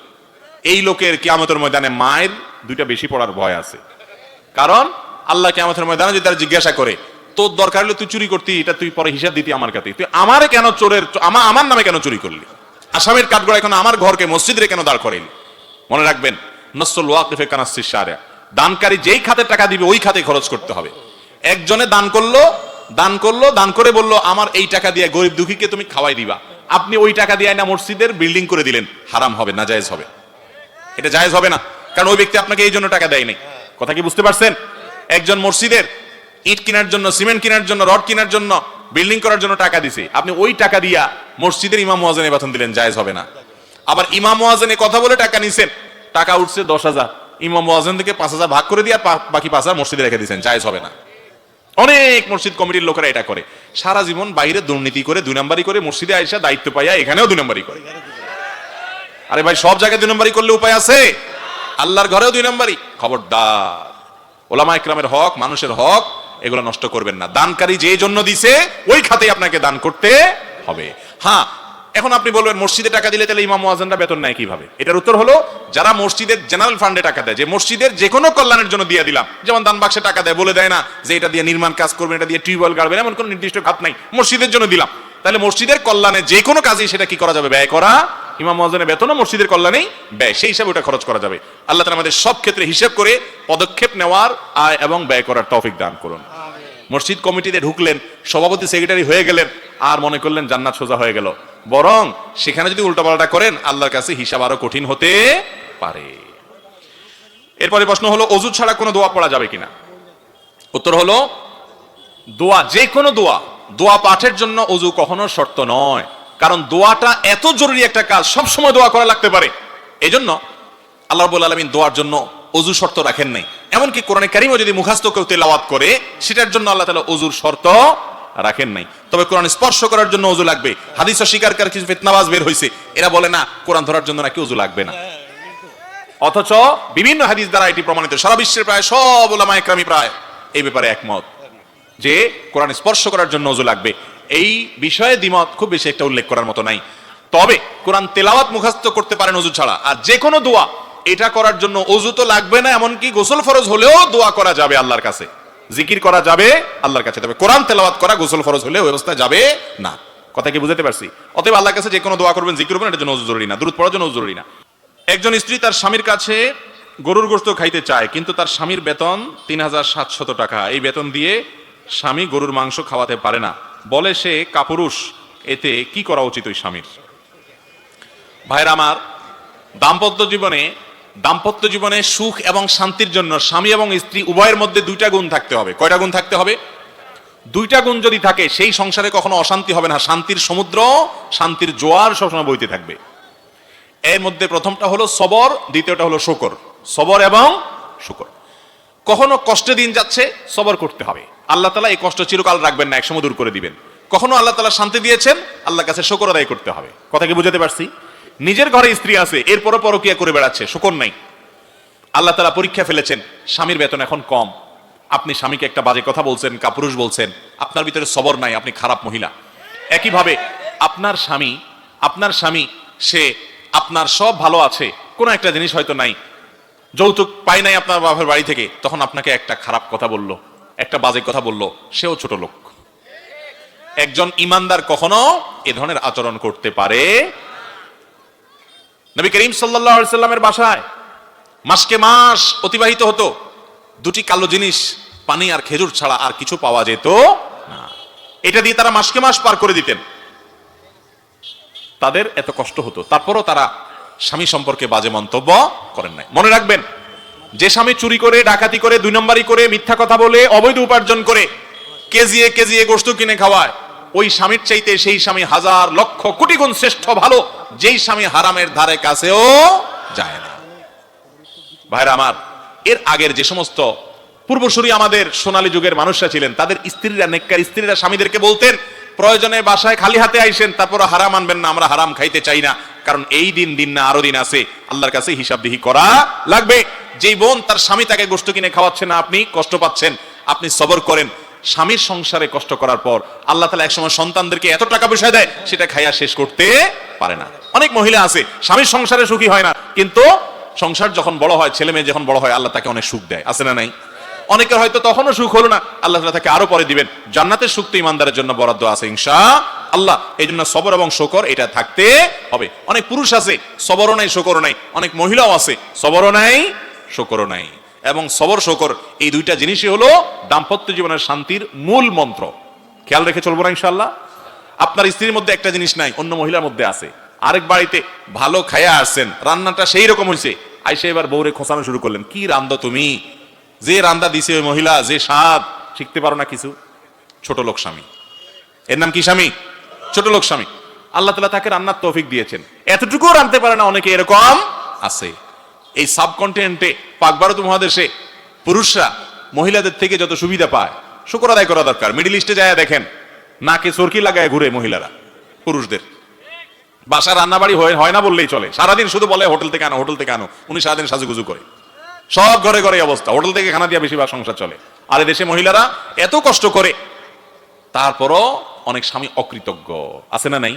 এই লোকের কিয়ামতের ময়দানে মায়ের 2টা বেশি পড়ার ভয় আছে। কারণ আল্লাহ কিয়ামতের ময়দানে যদি তারা জিজ্ঞাসা করে, তোর দরকার হলে তুই চুরি করতি, এটা তুই পরে হিসাব দিতি আমার কাছে, তুই আমারে কেন চোরের, আমার নামে কেন চুরি করলি? আসামের কাঠগড়া এখন আমার ঘরকে মসজিদে কেন দাঁড় করাইলি? মনে রাখবেন, নসরুল ওয়াকিফে কানাসিস শারিয়া, দানকারী যেই খাতে টাকা দিবে ওই খাতে খরচ করতে হবে। একজনে দান করে বলল আমার এই টাকা দিয়ে গরিব দুঃখীকে তুমি খাওয়াই দিবা, আপনি ওই টাকা দিয়ে না মসজিদের বিল্ডিং করে দিলেন, হারাম হবে, নাজায়েজ হবে। এটা জায়েজ হবে না, কারণ ওই ব্যক্তি আপনাকে এই জন্য টাকা দেয় নাই। কথা কি বুঝতে পারছেন? একজন মসজিদের ইট কেনার জন্য, সিমেন্ট কেনার জন্য, রড কেনার জন্য, বিল্ডিং করার জন্য টাকা দিছে, আপনি ওই টাকা দিয়া মসজিদের ইমাম মুয়াজ্জিনের বেতন দিলেন, জায়েজ হবে না। আবার ইমাম মুয়াজ্জিনের কথা বলে টাকা নিছেন, টাকা উঠছে 10,000, ইমাম মুয়াজ্জিন থেকে 5,000 ভাগ করে দিয়ে বাকি 5,000 মসজিদে রেখে দিয়েছেন, জায়েজ হবে না। অনেক মসজিদ কমিটির লোকেরা এটা করে, সারা জীবন বাইরে দুর্নীতি করে, 2 নম্বরই করে, মসজিদে আইসা দায়িত্ব পাইয়া এখানেও 2 নম্বরই করে। আরে ভাই, সব জায়গায় 2 নম্বরই করলে উপায় আছে? আল্লাহর ঘরেও 2 নম্বরই। খবরদার, ওলামা ইকরামের হক, মানুষের হক, এগুলো নষ্ট করবেন না। দানকারী যে জন্য দিছে ওই খাতে আপনাকে দান করতে হবে। হ্যাঁ, এখন আপনি বলবেন মসজিদে টাকা দিলে তাহলে ইমাম মুয়াজ্জিনরা বেতন নেয় কিভাবে? এটার উত্তর হলো, যারা মসজিদের জেনারেল ফান্ডে টাকা দেয়, যে মসজিদের যে কোনো কল্যাণের জন্য দিয়ে দিলাম, যেমন দান বাক্সে টাকা দেয়, বলে দেয় না যে এটা দিয়ে নির্মাণ কাজ করবেন, এটা দিয়ে টিউবওয়েল গাড়বেন, এমন কোনো নির্দিষ্ট খাত নাই, মসজিদের জন্য দিলাম, তাহলে মসজিদের কল্যাণে যে কোনো কাজেই সেটা কি করা যাবে? ব্যয় করা। ইমাম মুয়াজ্জিনের বেতনও মসজিদের কল্যাণেই ব্যয়, সেই হিসাবে ওটা খরচ করা যাবে। আল্লাহ তাআলা আমাদের সব ক্ষেত্রে হিসাব করে পদক্ষেপ নেওয়ার, আয় এবং ব্যয় করার তৌফিক দান করুন। মসজিদ কমিটিতে ঢুকলেন, সভাপতি সেক্রেটারি হয়ে গেলেন, আর মনে করলেন জান্নাত সোজা হয়ে গেল, বরং সেখানে যদি উল্টাপাল্টা করেন আল্লাহর কাছে হিসাব আরো কঠিন হতে পারে। এরপরে প্রশ্ন হলো অজু ছাড়া কোনো দোয়া পড়া যাবে কিনা। উত্তর হলো দোয়া, যে কোনো দোয়া পাঠের জন্য অজু কখনো শর্ত নয়, কারণ দোয়াটা এত জরুরি একটা কাজ, সব সময় দোয়া করা লাগতে পারে। এজন্য আল্লাহ রাব্বুল আলামিন দোয়ার জন্য অজু শর্ত রাখেন নাই। এমনকি কোরআনে কারীমও যদি মুখস্থ কেউ তেলাওয়াত করে সেটার জন্য আল্লাহ তাআলা অজুর শর্ত রাখেন নাই। তবে কোরআন স্পর্শ করার জন্য অজু লাগবে। হাদিস অস্বীকারী কিছু ফিতনাবাজ বের হইছে, এরা বলে না কোরআন ধরার জন্য নাকি অজু লাগবে না, অথচ বিভিন্ন হাদিস দ্বারা এটি প্রমাণিত। সারা বিশ্বের প্রায় সব উলামায়ে কেরামি প্রায় এই ব্যাপারে একমত যে কোরআন স্পর্শ করার জন্য অজু লাগবে। এই বিষয়ে দ্বিমত খুব বেশি একটা উল্লেখ করার মতো নাই। তবে কোরআন তেলাওয়াত মুখস্থ করতে পারেন অজু ছাড়া, আর যে কোনো দোয়া এটা করার জন্য অজু তো লাগবে না, এমনকি গোসল ফরজ হলেও দোয়া করা যাবে আল্লাহর কাছে, জিকির করা যাবে আল্লাহর কাছে। তবে কোরআন তেলাওয়াত করা গোসল ফরজ হলে ওই অবস্থায় যাবে না। কথা কি বুঝতে পারছি? অতএব আল্লাহর কাছে যে কোনো দোয়া করবেন, জিকির করবেন, এটার জন্য অজু জরুরি না, দুরূদ পড়ার জন্য অজু জরুরি না। একজন স্ত্রী তার স্বামীর কাছে গরুর গোশত খাইতে চায়, কিন্তু তার স্বামীর বেতন ৩৭০০ টাকা। এই বেতন দিয়ে স্বামী গরুর মাংস খাওয়াতে পারে না, বলে সে কাপুরুষ। এতে কি করা উচিত ওই স্বামীর? ভাইরা আমার, দাম্পত্য জীবনে সুখ এবং শান্তির জন্য স্বামী এবং স্ত্রী উভয়ের মধ্যে দুইটা গুণ থাকতে হবে। কয়টা গুণ থাকতে হবে? দুইটা গুণ যদি থাকে সেই সংসারে কখনো অশান্তি হবে না, শান্তির সমুদ্র, শান্তির জোয়ার সবসময় বইতে থাকবে। এর মধ্যে প্রথমটা হলো সবর, দ্বিতীয়টা হলো শুকর। সবর এবং শুকর। কখনো কষ্টে দিন যাচ্ছে, সবর করতে হবে। আল্লাহ তাআলা এই কষ্ট চিরকাল রাখবেন না, একসময় দূর করে দিবেন। কখনো আল্লাহ তাআলা শান্তি দিয়েছেন, আল্লাহর কাছে শুকর আদায় করতে হবে। কথা কি বুঝাতে পারছি? নিজের ঘরে স্ত্রী আছে, এরপরও পরকিয়া করে বেড়াচ্ছে, শুকর নাই। আল্লাহ তাআলা পরীক্ষা ফেলেছেন, স্বামীর বেতন এখন কম, আপনি স্বামীকে একটা বাজে কথা বলছেন, কাপুরুষ বলছেন, আপনার ভিতরে সবর নাই, আপনি খারাপ মহিলা। একইভাবে আপনার স্বামী সে আপনার সব ভালো আছে, কোনো একটা জিনিস হয়তো নাই, যৌতুক পাই নাই আপনার বাবার বাড়ি থেকে, তখন আপনাকে একটা খারাপ কথা বলল, একটা বাজে কথা বলল, সেও ছোট লোক। একজন ইমানদার কখনো এ ধরনের আচরণ করতে পারে। নবী করিম সাল্লাল্লাহু আলাইহি সাল্লামের বাসায় মাসকে মাস অতিবাহিত হতো, দুটি কালো জিনিস, পানি আর খেজুর ছাড়া আর কিছু পাওয়া যেত না। এটা দিয়ে তারা মাসকে মাস পার করে দিতেন। তাদের এত কষ্ট হতো, তারপরও তারা স্বামী সম্পর্কে বাজে মন্তব্য করেন নাই। মনে রাখবেন, যে স্বামী চুরি করে, ডাকাতি করে, দুই নম্বরই করে, মিথ্যা কথা বলে, অবৈধ উপার্জন করে কেজিয়ে কেজিয়ে গোশত কিনে খাওয়ায়, ওই স্বামীর চাইতে সেই স্বামী হাজার লক্ষ কোটি গুণ শ্রেষ্ঠ ভালো, যেই স্বামী হারামের ধারে কাছেও যায় না। ভাইরা আমার, এর আগের যে সমস্ত পূর্বসূরি আমাদের সোনালী যুগের মানুষরা ছিলেন, তাদের স্ত্রীরা, নেককার স্ত্রীরা স্বামীদেরকে বলতেন, প্রয়োজনে বাসায় খালি হাতে আইসেন, তারপর হারাম আনবেন না, আমরা হারাম খাইতে চাই না, কারণ এই দিন না আরো দিন আছে, আল্লাহর কাছে হিসাবদিহি করা লাগবে। যেই বোন তার স্বামী তাকে গোশত কিনে খাওয়াচ্ছে না, আপনি কষ্ট পাচ্ছেন, আপনি সবর করেন। স্বামীর সংসারে কষ্ট করার পর আল্লাহ তাআলা একসময় সন্তানদেরকে এত টাকা পয়সা দেয়, সেটা খাইয়া শেষ করতে পারে না। অনেক মহিলা আছে স্বামীর সংসারে সুখী হয় না, কিন্তু সংসার যখন বড় হয়, ছেলে মেয়ে যখন বড় হয়, আল্লাহ তাকে অনেক সুখ দেয়, আছে না নাই? অনেকের হয়তো তখনও সুখ হলো না, আল্লাহ তাআলা তাকে আরো পরে দিবেন। জান্নাতের সুখ তো ইমানদারের জন্য বরাদ্দ আছে ইনশাআল্লাহ। এই জন্য সবর এবং শুকর এটা থাকতে হবে। অনেক পুরুষ আছে সবরও নাই, শুকরও নাই, অনেক মহিলাও আছে সবরও নাই, শুকরও নাই। এবং সবর শুকর এই দুইটা জিনিসই হলো দাম্পত্য জীবনের শান্তির মূল মন্ত্র। খেয়াল রেখে চলবো না ইনশাআল্লাহ। আপনার স্ত্রীর মধ্যে একটা জিনিস নাই, অন্য মহিলার মধ্যে আছে। আরেক বাড়িতে ভালো খাইয়া আসছেন, রান্নাটা সেই রকম হয়েছে, আইসে এবার বউরে খোঁচানো শুরু করলেন, কি রান্দা তুমি, যে রান্দা দিছে ওই মহিলা, যে স্বাদ, শিখতে পারো না কিছু। ছোট লোক স্বামী, এর নাম কি স্বামী? ছোট লোক স্বামী। আল্লাহ তাআলা তাকে রান্নার তৌফিক দিয়েছেন, এতটুকুও রাঁধতে পারে না, অনেকে এরকম আছে। এই সাবকন্টিনেন্টে, পাক ভারত মহাদেশে পুরুষরা মহিলাদের থেকে যত সুবিধা পায়, শুকর আদায় করা দরকার। মিডল ইস্টে যায় দেখেন, নাকে চরকি লাগায় ঘুরে মহিলারা, পুরুষদের বাসা রান্না বাড়ি হয় না বললেই চলে, সারাদিন শুধু বলে হোটেল থেকে আনো, হোটেল থেকে আনো। উনি সারাদিন সাজুগুজু করে, সব ঘরে ঘরে অবস্থা, হোটেল থেকে খানা দিয়া বেশিরভাগ সংসার চলে। আর দেশে মহিলারা এত কষ্ট করে, তারপরও অনেক স্বামী অকৃতজ্ঞ, আছে না নাই?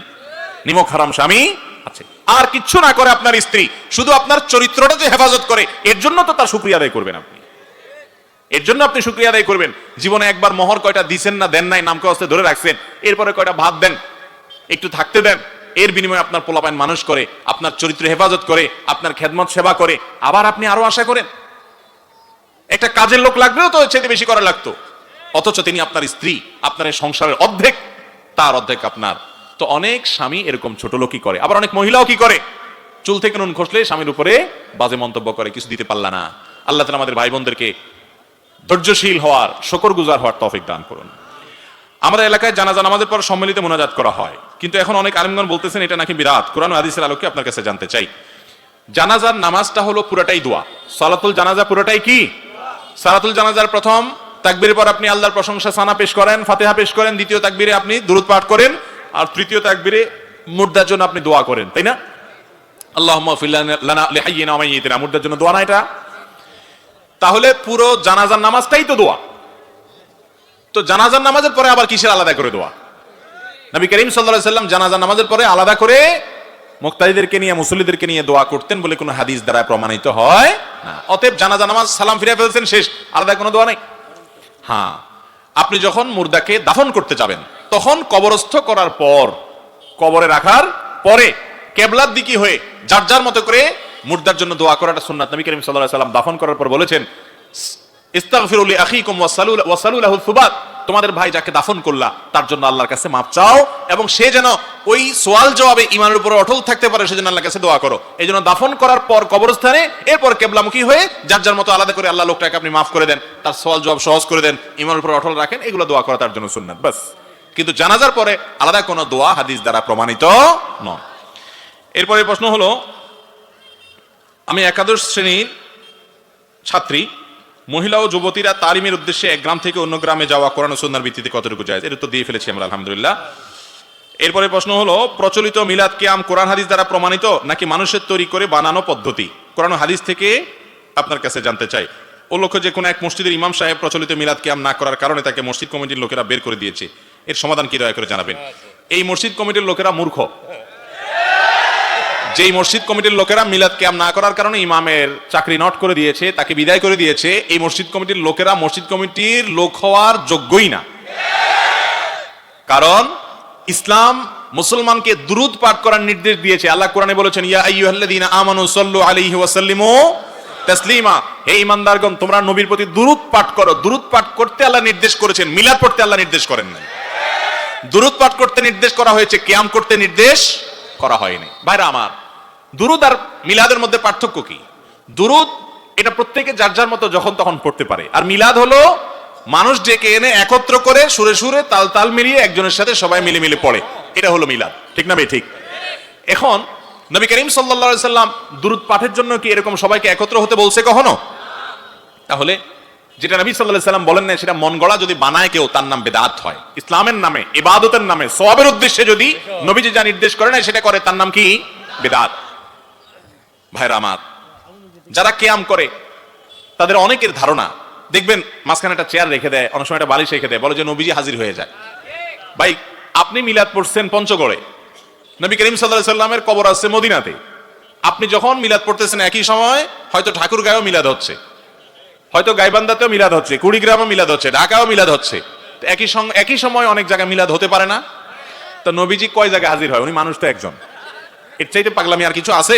নিমক হারাম স্বামী আছে। আর কিচ্ছু না করে আপনার স্ত্রী, শুধু আপনার চরিত্রটা যে হেফাজত করে, এর জন্য তো তার শুকরিয়া আদায় করবেন আপনি, এর জন্য আপনি শুকরিয়া আদায় করবেন। জীবনে একবার মোহর কয়টা দিছেন না দেন নাই, নামকে হস্তে ধরে রাখছেন, এরপরে কয়টা ভাত দেন, একটু থাকতে দেন, এর বিনিময়ে আপনার পোলাপাইন মানুষ করে, আপনার চরিত্র হেফাজত করে, আপনার খেদমত সেবা করে, আবার আপনি আরো আশা করেন একটা কাজের লোক লাগলেও তো চেয়ে বেশি করা লাগতো, অথচ তিনি আপনার স্ত্রী, আপনার সংসারের অর্ধেক, তার অর্ধেক আপনার। তো অনেক স্বামী এরকম ছোট লোকই করে। আবার অনেক মহিলাও কি করে, চুল থেকে নুন খসলে স্বামীর উপরে বাজে মন্তব্য করে, কিছু দিতে পারলা না, আল্লাহ তাআলা আমাদের ভাই বোনদেরকে ধৈর্যশীল হওয়ার, শুকরগুজার হওয়ার তৌফিক দান করুন। আমাদের এলাকায় জানাজা নামাজের পর সম্মিলিত মোনাজাত করা হয়, কিন্তু এখন অনেক আলেমগণ বলতেছেন এটা নাকি বিদআত। কোরআন ও হাদিসের আলোকে আপনার কাছে জানতে চাই, জানাজার নামাজটা হলো পুরাটাই দোয়া। সালাতুল জানাজা পুরোটাই কি? সালাতুল জানাজার প্রথম তাকবীরের পর আপনি আল্লাহর প্রশংসা সানা পেশ করেন, ফাতিহা পেশ করেন, দ্বিতীয় তাকবীরে আপনি দুরূদ পাঠ করেন, আর তৃতীয় তাকবীরে মুর্দার জন্য আপনি দোয়া করেন, তাই না? আল্লাহুম্মা ফির লানা লিহাইয়িনা ওয়া মাইয়িতিনা, মুর্দার জন্য দোয়া না এটা? তাহলে পুরো জানাজার নামাজটাই তো দোয়া। তো জানাজার নামাজের পরে আবার কিসের আলাদা করে দোয়া? নবী করিম সাল্লাল্লাহু আলাইহি সাল্লাম জানাজার নামাজের পরে আলাদা করে মুক্তাদিদেরকে নিয়ে, মুসল্লিদেরকে নিয়ে দোয়া করতেন বলে কোনো হাদিস দ্বারা প্রমাণিত হয় না। অতএব জানাজা নামাজ সালাম ফিরে ফেলছেন, শেষ, আলাদা কোনো দোয়া নাই। হ্যাঁ, আপনি যখন মুর্দাকে দাফন করতে যাবেন তখন কবরস্থ করার পর, কবরে রাখার পরে কিবলার দিকে হয়ে যার যার মতো করে মুর্দার জন্য দোয়া করাটা সুন্নাত। নবী করিম সাল্লাল্লাহু আলাইহি সাল্লাম দাফন করার পর বলেছেন, ইস্তাগফিরু লিআখিকুম ওয়াসালু লাহু সুবাত, তোমাদের ভাই যাকে দাফন করলা তার জন্য আল্লাহর কাছে মাপ চাও, এবং সে যেন ওই সওয়াল জবাবে ঈমানের উপর অটল থাকতে পারে সেজন্য আল্লাহর কাছে দোয়া করো। এই জন্য দাফন করার পর কবরস্থানে, এরপর কিবলামুখী হয়ে যার যার মতো আলাদা করে আল্লাহ লোকটাকে আপনি মাফ করে দেন, তার সওয়াল জবাব সহজ করে দেন, ঈমানের উপর অটল রাখেন, এগুলো দোয়া করা তার জন্য সুন্নাত, বাস। কিন্তু জানাজার পরে আলাদা কোনো দোয়া হাদিস দ্বারা প্রমাণিত নয়। এরপরে প্রশ্ন হলো, আমি একাদশ শ্রেণীর ছাত্রী, মহিলা ও যুবতীরা তালিমের উদ্দেশ্যে এক গ্রাম থেকে অন্য গ্রামে যাওয়া কোরআন ও সুন্নাহর ভিত্তিতে কতটুকু জায়েজ? এর তো দিয়ে ফেলেছি আমরা, আলহামদুলিল্লাহ। এরপরে প্রশ্ন হলো, প্রচলিত মিলাদ কিয়াম কোরআন হাদিস দ্বারা প্রমাণিত নাকি মানুষের তৈরি করে বানানো পদ্ধতি? কোরআন ও হাদিস থেকে আপনার কাছে জানতে চাই। ও লক্ষ্য যে কোনো এক মসজিদের ইমাম সাহেব প্রচলিত মিলাদ কিয়াম না করার কারণে তাকে মসজিদ কমিটির লোকেরা বের করে দিয়েছে, এর সমাধান কি দয়া করে জানাবেন? এই মসজিদ কমিটির লোকেরা মূর্খ। যেই মসজিদ কমিটির লোকেরা মিলাদ কিয়াম না করার কারণে ইমামের চাকরি নট করে দিয়েছে, তাকে বিদায় করে দিয়েছে, এই মসজিদ কমিটির লোকেরা মসজিদ কমিটির লোক হওয়ার যোগ্যই না। কারণ ইসলাম মুসলমানকে দুরূদ পাঠ করার নির্দেশ দিয়েছে। আল্লাহ কোরআনে বলেছেন, ইয়া আইয়ুহাল্লাযীনা আমানু সাল্লু আলাইহি ওয়া সাল্লিমু তাসলিমা, হে ঈমানদারগণ তোমরা নবীর প্রতি দুরূদ পাঠ করো। দুরূদ পাঠ করতে আল্লাহ নির্দেশ করেছেন, মিলাদ পড়তে আল্লাহ নির্দেশ করেন নাই। দুরূদ পাঠ করতে নির্দেশ করা হয়েছে, কিয়াম করতে নির্দেশ করা হয়নি। ভাইরা আমার, দুরূদ আর মিলাদের মধ্যে পার্থক্য কি? দুরূদ এটা প্রত্যেকে যার যার মতো যখন তখন পড়তে পারে, আর মিলাদ হলো মানুষ ডেকে এনে একত্র করে সুরে সুরে তাল তাল মিলিয়ে একজনের সাথে সবাই মিলে মিলে পড়ে, এটা হলো মিলাদ। ঠিক না ভাই? ঠিক। এখন নবী করিম সাল্লাল্লাহু আলাইহি সাল্লাম দুরূদ পাঠের জন্য কি এরকম সবাইকে একত্র হতে বলছে কখনো? তাহলে যেটা নবী সাল্লাল্লাহু আলাইহি সাল্লাম বলেন না, সেটা মন গড়া যদি বানায় কেউ, তার নাম বিদআত হয়। ইসলামের নামে, ইবাদতের নামে, সওয়াবের উদ্দেশ্যে যদি নবীজি যা নির্দেশ করে না সেটা করে, তার নাম কি? বিদআত। ভাইরা আমার, যারা কিয়াম করে তাদের অনেকের ধারণা, দেখবেন মাঝখানে একটা চেয়ার রেখে দেয়, অনেক সময় একটা বালিশ রেখে দেয়, বলে যে নবীজি হাজির হয়ে যায়। ভাই, আপনি মিলাদ পড়ছেন পঞ্চগড়ে, নবী করিম সাল্লাল্লাহু আলাইহি সাল্লামের কবর আছে মদিনাতে। আপনি যখন মিলাদ পড়তেছেন একই সময় হয়তো ঠাকুরগাঁয়েও মিলাদ হচ্ছে, হয়তো গাইবান্ধাতেও মিলাদ হচ্ছে, কুড়িগ্রামেও মিলাদ হচ্ছে, ঢাকাও মিলাদ হচ্ছে। একই সময় অনেক জায়গায় মিলাদ হতে পারে না? তো নবীজি কয় জায়গায় হাজির হয়? উনি মানুষ তো একজন, এর চাইতে পাগলামি আর কিছু আছে?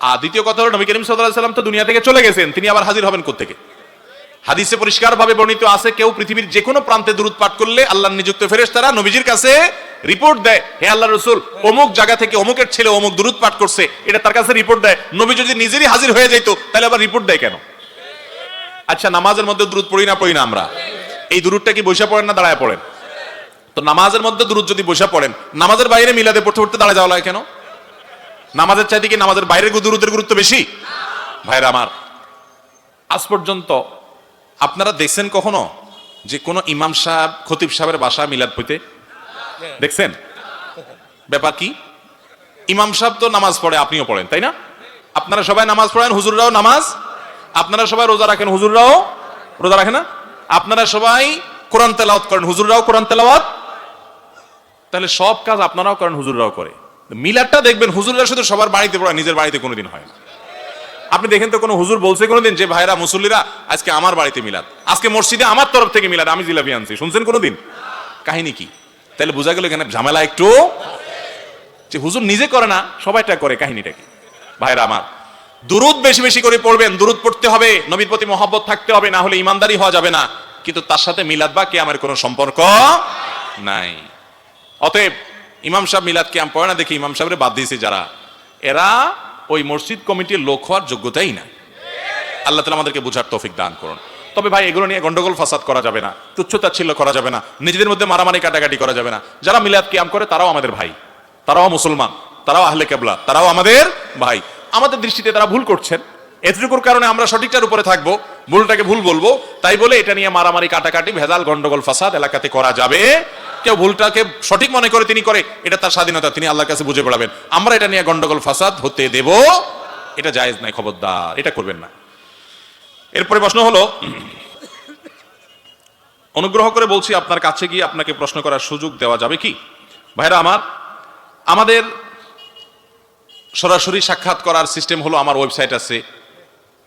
আর দ্বিতীয় কথা হলো, নবী করিম সাল্লাল্লাহু আলাইহি সাল্লাম তো দুনিয়া থেকে চলে গেছেন, তিনি আবার হাজির হবেন কোত্থেকে? হাদিসে পরিষ্কারভাবে বর্ণিত আছে, কেউ পৃথিবীর যে কোনো প্রান্তে দুরূদ পাঠ করলে আল্লাহর নিযুক্ত ফেরেশতারা নবীজির কাছে রিপোর্ট দেয়, হে আল্লাহর রাসূল, অমুক জায়গা থেকে অমুকের ছেলে অমুক দুরূদ পাঠ করছে, এটা তার কাছে রিপোর্ট দেয়। নবী যদি নিজেরই হাজির হয়ে যাইতো তাহলে আবার রিপোর্ট দেয় কেন? আচ্ছা, নামাজের মধ্যে দুরূদ পড়ি না আমরা? এই দুরূদটা কি বসে পড়েন না দাঁড়ায় পড়েন? তো নামাজের মধ্যে দুরূদ যদি বসে পড়েন, নামাজের বাইরে মিলাদে পড়তে পড়তে দাঁড়ায় যাওয়া লাগে কেন? নামাজের চাইতে কি নামাজের বাইরের দুরূদের গুরুত্ব বেশি? ভাইরা আমার, আজ পর্যন্ত আপনারা দেখছেন কখনো যে কোন ইমাম সাহেব, খতিব সাহেবের বাসা মিলাদ পড়তে দেখছেন? ব্যাপার কি? ইমাম সাহেব তো নামাজ পড়ে, আপনিও পড়েন, তাই না? আপনারা সবাই নামাজ পড়েন, হুজুররাও নামাজ, আপনারা সবাই রোজা রাখেন, হুজুররাও রোজা রাখেন না? আপনারা সবাই কোরআন তেলাওয়াত করেন, হুজুররাও কোরআন তেলাওয়াত। তাহলে সব কাজ আপনারাও করেন, হুজুররাও করে। মিলাদটা দেখবেন হুজুররা শুধু সবার বাড়িতে পড়ে, নিজের বাড়িতে কোনোদিন হয় না। আপনি দেখেন তো কোনো হুজুর বলছে কোনোদিন যে ভাইরা মুসল্লিরা আজকে আমার বাড়িতে মিলাদ, আজকে মসজিদে আমার তরফ থেকে মিলাদ, আমি জিলাপি আনছি, শুনছেন কোনোদিন? কাহিনী কি? তাহলে বোঝা গেল এখানে ঝামেলা একটু, যে হুজুর নিজে করে না, সবাইটা করে, কাহিনীটা কি? ভাইরা আমার, দুরূদ বেশি বেশি করে পড়বেন, দুরূদ পড়তে হবে, নবীর প্রতি মহব্বত থাকতে হবে, না হলে ইমানদারি হওয়া যাবে না। কিন্তু তার সাথে মিলাদ বা কিয়ামের কোনো সম্পর্ক নাই। অতএব ইমাম সাহেব মিলাদ কিয়াম পড়ে না দেখি ইমাম সাহেবের বাদ দিয়েছে যারা, এরা ওই মসজিদ কমিটির লোক হওয়ার যোগ্যতাই না। আল্লাহ তাআলা আমাদেরকে বুঝার তৌফিক দান করুন। তবে ভাই এগুলো নিয়ে গন্ডগোল ফাসাদ করা যাবে না, তুচ্ছতাচ্ছিল্য করা যাবে না, নিজেদের মধ্যে মারামারি কাটাকাটি করা যাবে না। যারা মিলাদ কিয়াম করে তারাও আমাদের ভাই, তারাও মুসলমান, তারাও আহলে কেবলা, তারাও আমাদের ভাই। আমাদের দৃষ্টিতে তারা ভুল করছেন, এতটুকুর কারণে আমরা সঠিকটার উপরে থাকবো, ভুলটাকে ভুল বলবো। তাই বলে এটা নিয়ে মারামারি কাটাকাটি ভেজাল গন্ডগোল ফাসাদ এলাকাতে করা যাবে। কেউ ভুলটাকে সঠিক মনে করে তিনি করে, এটা তার স্বাধীনতা, তিনি আল্লাহর কাছে বুঝে পড়াবেন। আমরা এটা নিয়ে গন্ডগোল ফাসাদ হতে দেব, এটা জায়েজ নাই, খবরদার এটা করবেন না। এরপরে প্রশ্ন হলো, অনুগ্রহ করে বলছি আপনার কাছে গিয়ে আপনাকে প্রশ্ন করার সুযোগ দেওয়া যাবে কি? ভাইরা আমার, আমাদের সরাসরি সাক্ষাৎ করার সিস্টেম হলো, আমার ওয়েবসাইট আছে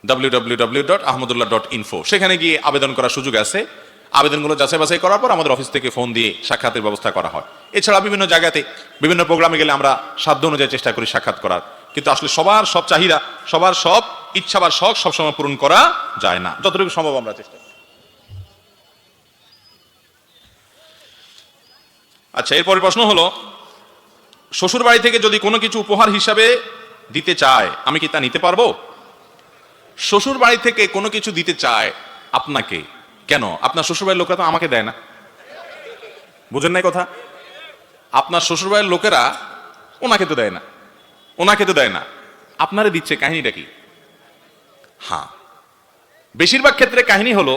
www.ahmadullah.info, সেখানে গিয়ে আবেদন করার সুযোগ আছে। আবেদনগুলো যাচাই বাছাই করার পর আমাদের অফিস থেকে ফোন দিয়ে সাক্ষাতের ব্যবস্থা করা হয়। এছাড়া বিভিন্ন জায়গাতে বিভিন্ন প্রোগ্রামে গেলে আমরা সাধ্য অনুযায়ী চেষ্টা করি সাক্ষাৎ করার, কিন্তু আসলে সবার সব চাহিদা, সবার সব ইচ্ছা বা শখ সবসময় পূরণ করা যায় না, যতটুকু সম্ভব আমরা চেষ্টা করি। আচ্ছা, এরপরের প্রশ্ন হলো, শ্বশুর বাড়ি থেকে যদি কোনো কিছু উপহার হিসাবে দিতে চায় আমি কি তা নিতে পারবো? শ্বশুর বাড়ি থেকে কোনো কিছু দিতে চায় আপনাকে, কেন? আপনার শ্বশুর বাড়ির লোকেরা তো আমাকে দেয় না, বুঝেন নাই কথা? আপনার শ্বশুর বাড়ির লোকেরা ওনাকে তো দেয় না, ওনাকে তো দেয় না, আপনারে দিচ্ছে, কাহিনীটা কি? হ্যাঁ, বেশিরভাগ ক্ষেত্রে কাহিনী হলো,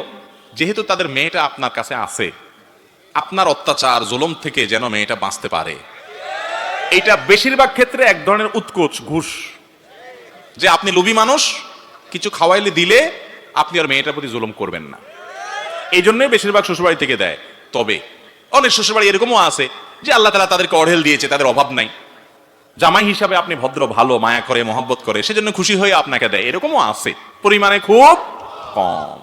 যেহেতু তাদের মেয়েটা আপনার কাছে আছে, আপনার অত্যাচার জুলুম থেকে যেন মেয়েটা বাঁচতে পারে, এটা বেশিরভাগ ক্ষেত্রে এক ধরনের উৎকোচ, ঘুষ, যে আপনি লোভী মানুষ, কিছু খাওয়াইলে দিলে আপনি আর মেয়েটার প্রতি জুলুম করবেন না, এই জন্যই বেশিরভাগ শ্বশুরবাড়ি থেকে দেয়। তবে অনেক শ্বশুরবাড়ি এরকমও আছে যে আল্লাহ তাআলা তাদেরকে অঢেল দিয়েছে, তাদের অভাব নাই, জামাই হিসাবে আপনি ভদ্র, ভালো, মায়া করে, মহব্বত করে, সেজন্য খুশি হয়ে আপনাকে দেয়, এরকমও আছে, পরিমাণে খুব কম।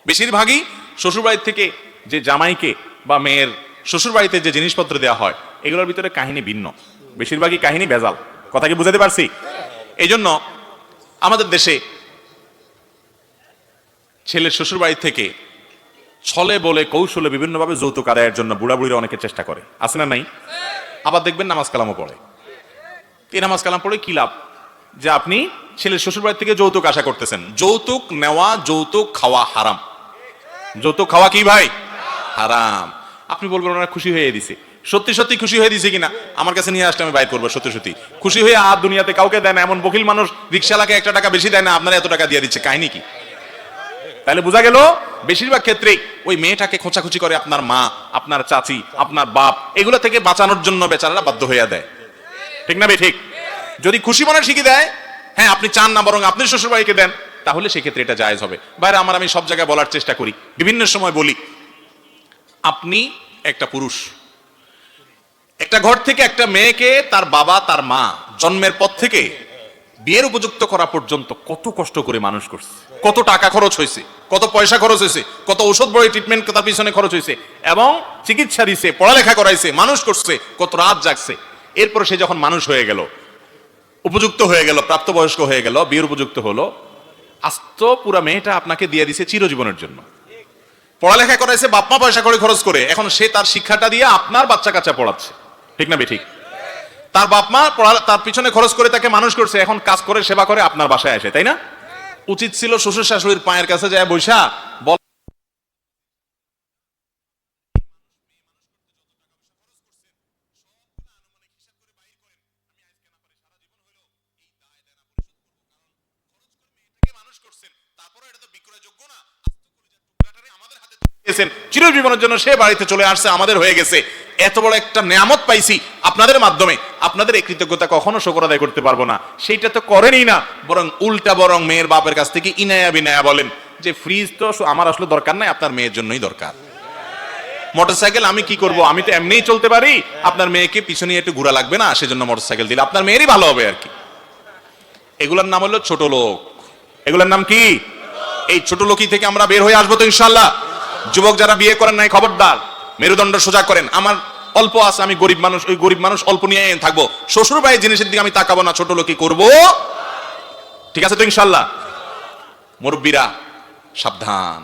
বেশিরভাগই শ্বশুরবাড়ি থেকে যে জামাইকে বা মেয়ের শ্বশুরবাড়িতে যে জিনিসপত্র দেওয়া হয়, এগুলোর ভিতরে কাহিনী ভিন্ন, বেশিরভাগই কাহিনী ভেজাল। কথা কি বুঝাতে পারছি? এই জন্য আমাদের দেশে ছেলের শ্বশুরবাড়ি থেকে ছলে বলে কৌশলে বিভিন্নভাবে যৌতুক আদায়ের জন্য বুড়া বুড়িরা অনেকে চেষ্টা করে, আছে না নাই? আবার দেখবেন নামাজ কালামও পড়ে। এই নামাজ কালাম পড়ে কি লাভ? যে আপনি ছেলের শ্বশুরবাড়ি থেকে যৌতুক আশা করতেছেন। যৌতুক নেওয়া, যৌতুক খাওয়া হারাম। যৌতুক খাওয়া কি ভাই? হারাম। আপনি বলবেন ওনারা খুশি হয়ে দিছে, সত্যি সত্যি খুশি হয়ে দিছে কিনা আমার কাছে নিয়ে আসলে আমি বাইর করবো। সত্যি সত্যি খুশি হয়ে আর দুনিয়াতে কাউকে দেয় না, এমন বকিল মানুষ রিক্সাওয়ালাকে 1 টাকা বেশি দেয় না, আপনারা এত টাকা দিয়ে দিচ্ছে, কাহিনী কি? তাহলে বোঝা গেল বেশিরভাগ ক্ষেত্রে ওই মেয়েটাকে খোঁচাখুচি করে আপনার মা, আপনার চাচি, আপনার বাপ, এগুলো থেকে বাঁচানোর জন্য বেচারারা বাধ্য হইয়া দেয়, ঠিক না ভাই? ঠিক। যদি খুশি মনে শিখিয়ে দেয়, হ্যাঁ আপনি চান না বরং আপনি শ্বশুরবাড়িকে দেন, তাহলে সেক্ষেত্রে এটা জায়েজ হবে। বাইরে আমার, আমি সব জায়গায় বলার চেষ্টা করি, বিভিন্ন সময় বলি, আপনি একটা পুরুষ, একটা ঘর থেকে একটা মেয়েকে তার বাবা তার মা জন্মের পর থেকে বিয়ের উপযুক্ত করা পর্যন্ত কত কষ্ট করে মানুষ করছে, কত টাকা খরচ হয়েছে, কত পয়সা খরচ হয়েছে, কত ঔষধ বড়ি ট্রিটমেন্ট তার পিছনে খরচ হয়েছে, এবং চিকিৎসা দিছে, পড়ালেখা করাইছে, মানুষ করছে, কত রাত জাগছে। এরপর সে যখন মানুষ হয়ে গেল, উপযুক্ত হয়ে গেল, প্রাপ্তবয়স্ক হয়ে গেল, বিয়ের উপযুক্ত হলো, আস্ত পুরা মেয়েটা আপনাকে দিয়ে দিছে চিরজীবনের জন্য। পড়ালেখা করাইছে, বাপমা পয়সা করে খরচ করে, এখন সে তার শিক্ষাটা দিয়ে আপনার বাচ্চা কাচ্চা পড়াচ্ছে, ঠিক না ঠিক? তার বাপমা তার পিছনে খরচ করে তাকে মানুষ করছে, এখন কাজ করে, সেবা করে আপনার বাসায় আসে, তাই না? উচিত ছিল শ্বশুর শাশুড়ির পায়ের কাছে যায় বৈশা বল, চিরজীবনের জন্য সে বাড়িতে চলে আসছে, আমাদের হয়ে গেছে, এত বড় একটা নিয়ামত পাইছি আপনাদের মাধ্যমে, আপনাদের এই কৃতজ্ঞতা কখনো শুকর আদায় করতে পারবো না। সেইটা তো করেনই না, বরং উল্টা বরং মেয়ের বাপের কাছ থেকে ইনায়া বিনায়া বলেন যে ফ্রিজ তো আমার আসলে দরকার নাই, আপনার মেয়ের জন্যই দরকার। মোটরসাইকেল আমি কি করব, আমি তো এমনিই চলতে পারি, আপনার মেয়েকে পিছনে একটু ঘোরা লাগবে না, সেজন্য মোটরসাইকেল দিলে আপনার মেয়েরই ভালো হবে আর কি। এগুলোর নাম হলো ছোট লোক। এগুলোর নাম কি? এই ছোট লোকই থেকে আমরা বের হয়ে আসবো তো ইনশাআল্লাহ। যুবক যারা বিয়ে করেন নাই, খবরদার মেরুদণ্ড সোজা করেন। আমার অল্প আছে, আমি গরিব মানুষ, ওই গরিব মানুষ অল্প নিয়ে থাকবো, শ্বশুর বাড়ির জিনিসের দিকে আমি তাকাবো না, ছোট লোকই করব, ঠিক আছে তো ইনশাআল্লাহ? মুরব্বীরা সাবধান,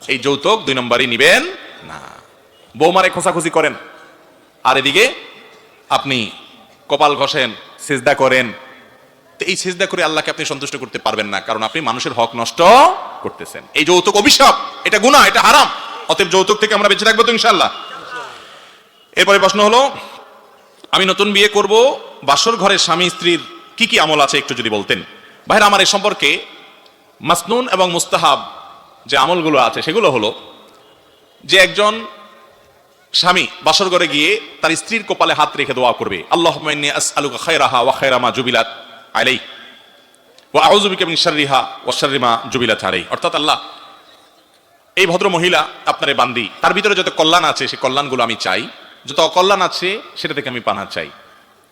এই যৌতুক 2 নম্বরই নিবেন না। বৌমারে খোঁচাখুচি করেন, আর এদিকে আপনি কপাল ঘষেন, সিজদা করেন, তো এই সিজদা করে আল্লাহকে আপনি সন্তুষ্ট করতে পারবেন না, কারণ আপনি মানুষের হক নষ্ট করতেছেন। এই যৌতুক অভিশাপ, এটা গুনাহ, এটা হারাম। অতএব যৌতুক থেকে আমরা বেঁচে থাকবো তো ইনশাআল্লাহ। এরপরে প্রশ্ন হলো, আমি নতুন বিয়ে করব, বাসর ঘরে স্বামী স্ত্রীর কি কি আমল আছে একটু যদি বলতেন। ভাইরা আমার, এই সম্পর্কে মাসনুন এবং মুস্তাহাব যে আমলগুলো আছে সেগুলো হলো যে একজন স্বামী বাসর ঘরে গিয়ে তার স্ত্রীর কপালে হাত রেখে দোয়া করবে, আল্লাহুম্মা ইন্নী আসআলুকা খায়রাহা ওয়া খায়রা মা জুবিলাত আলাইহি ওয়া আউযু বিকা মিন শাররিহা ওয়া শাররি মা জুবিলাত আলাইহি। অর্থাৎ, আল্লাহ, এই ভদ্র মহিলা আপনারে বান্দি, তার ভিতরে যত কল্যাণ আছে সেই কল্যাণগুলো আমি চাই, যত অকল্যাণ আছে সেটা থেকে আমি পানাহ চাই,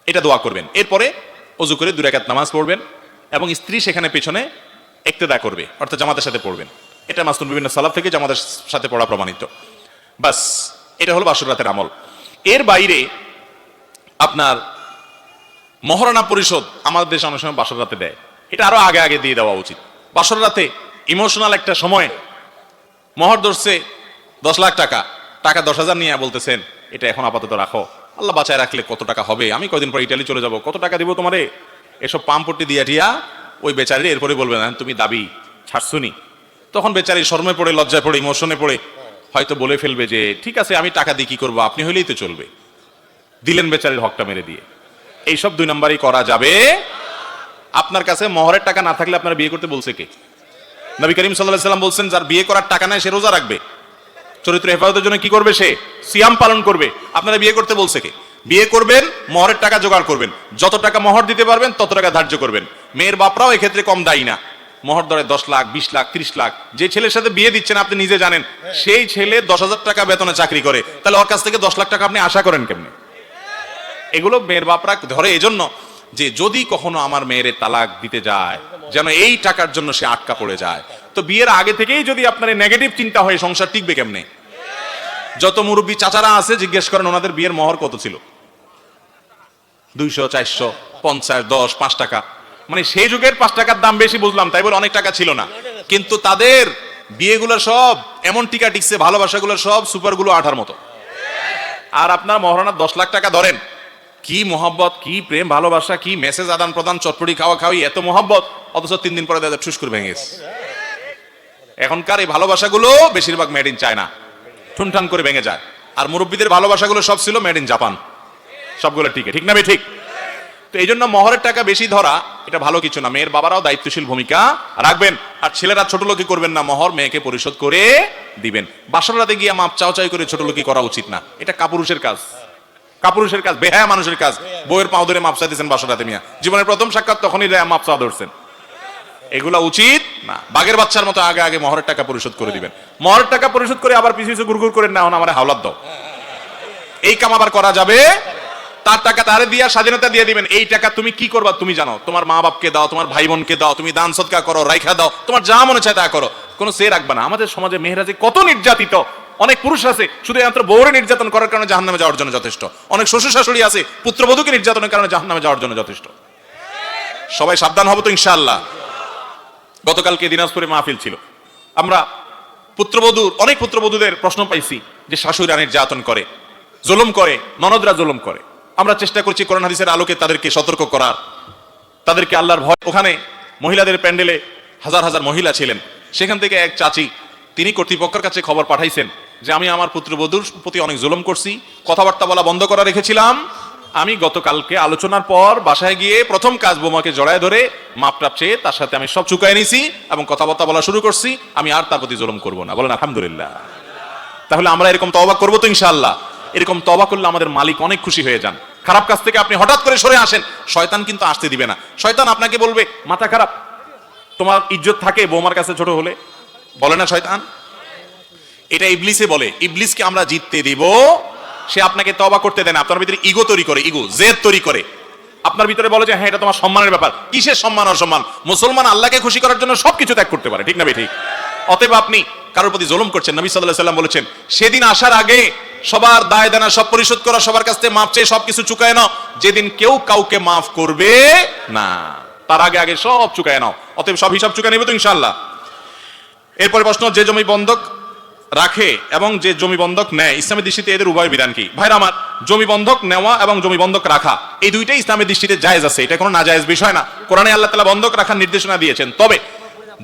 এটা দোয়া করবেন। এরপরে ওযু করে 2 রাকাত নামাজ পড়বেন এবং স্ত্রী সেখানে পেছনে ইক্তেদা করবে, অর্থাৎ জামাতের সাথে পড়বেন। এটা মাসনুন বিভিন্ন সালাফ থেকে জামাতের সাথে পড়া প্রমাণিত। বাস, এটা হলো বাসর রাতের আমল। এর বাইরে আপনার মহারণা পরিশোধ আমাদের দেশে অনেক সময় বাসর রাতে দেয়, এটা আরো আগে আগে দিয়ে দেওয়া উচিত। বাসর রাতে ইমোশনাল একটা সময় মহর ধরছে 10 লাখ টাকা, টাকা 10,000 নিয়ে বলতেছেন এটা এখন আপাতত রাখো, আল্লাহ বাঁচায় রাখলে কত টাকা হবে, আমি কয়দিন পর ইটালি চলে যাব, কত টাকা দিব তোমারে, এসব পাম্পটি দিয়া টিয়া ওই বেচারি এরপরে বলবে না তুমি দাবি ছাড়ছুনি। তখন বেচারি শরমে পড়ে, লজ্জায় পড়ে, ইমোশনে পড়ে হয়তো বলে ফেলবে যে ঠিক আছে আমি টাকা দিয়ে কি করবো, আপনি হইলেই তো চলবে, দিলেন বেচারির হকটা মেরে দিয়ে। এইসব 2 নাম্বারই করা যাবে। আপনার কাছে মহরের টাকা না থাকলে আপনারা বিয়ে করতে বলছে কে? নবী করিম সাল্লাল্লাহু আলাইহি ওয়াসাল্লাম বলছেন, যার বিয়ে করার টাকা নাই সে রোজা রাখবে, চরিত্র হেফাজতের জন্য কি করবে, সে সিয়াম পালন করবে। আপনারা বিয়ে করতে বলছে কে? বিয়ে করবেন, মহরের টাকা জোগাড় করবেন, যত টাকা মহর দিতে পারবেন তত টাকা ধার্য করবেন। মেয়ের বাপরাও এক্ষেত্রে কম দায়ী না। মহর ধরে 10 লাখ, 20 লাখ, 30 লাখ, যে ছেলের সাথে বিয়ে দিচ্ছেন আপনি নিজে জানেন সেই ছেলে 10,000 টাকা বেতনে চাকরি করে, তাহলে ওর কাছ থেকে 10 লাখ টাকা আপনি আশা করেন কেমনে? এগুলো মেয়ের বাপরা ধরে এজন্য যে যদি কখনো আমার মেয়ের তালাক দিতে যায় যেন এই টাকার জন্য সে আটকা পড়ে যায়। তো বিয়ের আগে থেকেই যদি আপনার নেগেটিভ চিন্তা হয় সংসার টিকবে কেমনে? যত মুরব্বী চাচারা আছে জিজ্ঞেস করেন ওনাদের বিয়ের মহর কত ছিল, 200, 400, 50, 10, 5 টাকা। মানে সেই যুগের 5 টাকার দাম বেশি বুঝলাম, তাই বলে অনেক টাকা ছিল না, কিন্তু তাদের বিয়েগুলো সব এমন টিকা টিকছে, ভালোবাসাগুলো সব সুপারগুলো আঠার মতো। আর আপনার মহারণা 10 লাখ টাকা ধরেন, কি মহব্বত, কি প্রেম ভালোবাসা, কি মেসেজ আদান প্রদান, চটপটি খাওয়া খাওয়াই, এত মহব্বত, অথচ 3 দিন পরে দাদা ঠুস করে ভেঙে গেছে। এখনকার এই ভালোবাসাগুলো বেশিরভাগ মেড ইন চায়না, ঠুনঠান করে ভেঙে যায়। আর মুরব্বীদের ভালোবাসাগুলো সব ছিল মেড ইন জাপান, সবগুলো ঠিক ঠিক না ভাই? ঠিক। তো এই জন্য মহরের টাকা বেশি ধরা এটা ভালো কিছু না। মেয়ের বাবারাও দায়িত্বশীল ভূমিকা রাখবেন, আর ছেলেরা ছোটলোকি করবেন না, মহর মেয়েকে পরিশোধ করে দিবেন। বাসর রাতে গিয়ে মাপ চাওয়াচাই করে ছোটলোকি করা উচিত না, এটা কাপুরুষের কাজ, কাপুরুষের কাজ, বেহায়া মানুষের কাজ। বউয়ের পাও ধরে মাপ চাইতেছেন বাসর রাতে, মিয়া জীবনের প্রথম সাক্ষাৎ তখনই মাপ চাওয়া ধরছেন, এগুলা উচিত না। বাঘের বাচ্চার মতো আগে আগে মহরের টাকা পরিশোধ করে দিবেন। মহরের টাকা পরিশোধ করে আবার পিছু পিছু গুড়গুড় করেন না, আমার হাওলাত দাও, এই কাম আবার করা যাবে? তার টাকা তারে দিয়া স্বাধীনতা দিয়ে দিবেন, এই টাকা তুমি কি করবা তুমি জানো, তোমার মা বাপকে দাও, তোমার ভাই বোনকে দাও, তুমি দান সদকা করো, রাইখা দাও, তোমার যা মনে চায় তা করো, কোনো সে রাখবা না। আমাদের সমাজে মেয়েরা যে কত নির্যাতিত, অনেক পুরুষ আছে শুধু মাত্র বউরে নির্যাতন করার কারণে জাহান্নামে যাওয়ার জন্য যথেষ্ট, অনেক শ্বশুর শাশুড়ি আছে পুত্রবধূকে নির্যাতনের কারণে জাহান্নামে যাওয়ার জন্য যথেষ্ট। সবাই সাবধান হবো তো ইনশাআল্লাহ। গতকালকে দিনাজপুরে মাহফিল ছিল, আমরা পুত্রবধূর অনেক পুত্রবধূদের প্রশ্ন পাইছি যে শাশুড়িরা নির্যাতন করে, জুলুম করে, ননদরা জুলুম করে। আমরা চেষ্টা করছি কোরআন হাদিসের আলোকে তাদেরকে সতর্ক করার, তাদেরকে আল্লাহর ভয়। ওখানে মহিলাদের প্যান্ডেলে হাজার হাজার মহিলা ছিলেন, সেখান থেকে এক চাচি তিনি কর্তৃপক্ষের কাছে খবর পাঠাইছেন যে আমি আমার পুত্রবধূর প্রতি অনেক জুলুম করছি, কথাবার্তা বলা বন্ধ করা রেখেছিলাম, আমি গতকালকে আলোচনার পর বাসায় গিয়ে প্রথম কাজ বৌমাকে জড়ায় ধরে মাপটাপ চেয়ে তার সাথে আমি সব চুকাই নিয়েছি এবং কথাবার্তা বলা শুরু করছি, আমি আর তার প্রতি জুলুম করবো না। বলেন আলহামদুলিল্লাহ। তাহলে আমরা এরকম তওবা করবো তো ইনশাআল্লাহ। এরকম তওবা করলে আমাদের মালিক অনেক খুশি হয়ে যান। খারাপ কাজ থেকে আপনি হঠাৎ করে সরে আসেন, শয়তান কিন্তু আসতে দিবে না। শয়তান আপনাকে বলবে মাথা খারাপ, তোমার ইজ্জত থাকে বৌমার কাছে ছোট হলে, বলে না শয়তান? এটা ইবলিসে বলে, ইবলিসকে আমরা জিততে দিব। সে আপনাকে তওবা করতে দেয় না, আপনার ভিতরে ইগো তৈরি করে, ইগো জেদ তৈরি করে, আপনার ভিতরে বলে যে হ্যাঁ এটা তোমার সম্মানের ব্যাপার। কিসের সম্মান আর সম্মান? মুসলমান আল্লাহকে খুশি করার জন্য সবকিছু ত্যাগ করতে পারে, ঠিক না ভাই? ঠিক। অতএব আপনি কারোর প্রতি জুলুম করছেন, নবী সাল্লাল্লাহু আলাইহি ওয়াসাল্লাম বলেছেন সেদিন আসার আগে সবার দায় দেনা সব পরিশোধ করা, সবার কাছ থেকে মাপ চেয়ে সবকিছু চুকায় নাও, যেদিন কেউ কাউকে মাফ করবে না তার আগে আগে সব চুকায় নাও। অতএব সব হিসাব চুকায় নেবে তো ইনশাআল্লাহ। এরপরে প্রশ্ন, যে জমি বন্ধক রাখে এবং যে জমি বন্ধক নেয়, ইসলামের দৃষ্টিতে এদের উভয় বিধান কি? ভাইরা আমার, জমি বন্ধক নেওয়া এবং জমি বন্ধক রাখা এই দুইটাই ইসলামের দৃষ্টিতে জায়েজ আছে, এটা কোনো নাজায়েজ বিষয় না। কোরআনে আল্লাহ তাআলা বন্ধক রাখার নির্দেশনা দিয়েছেন, তবে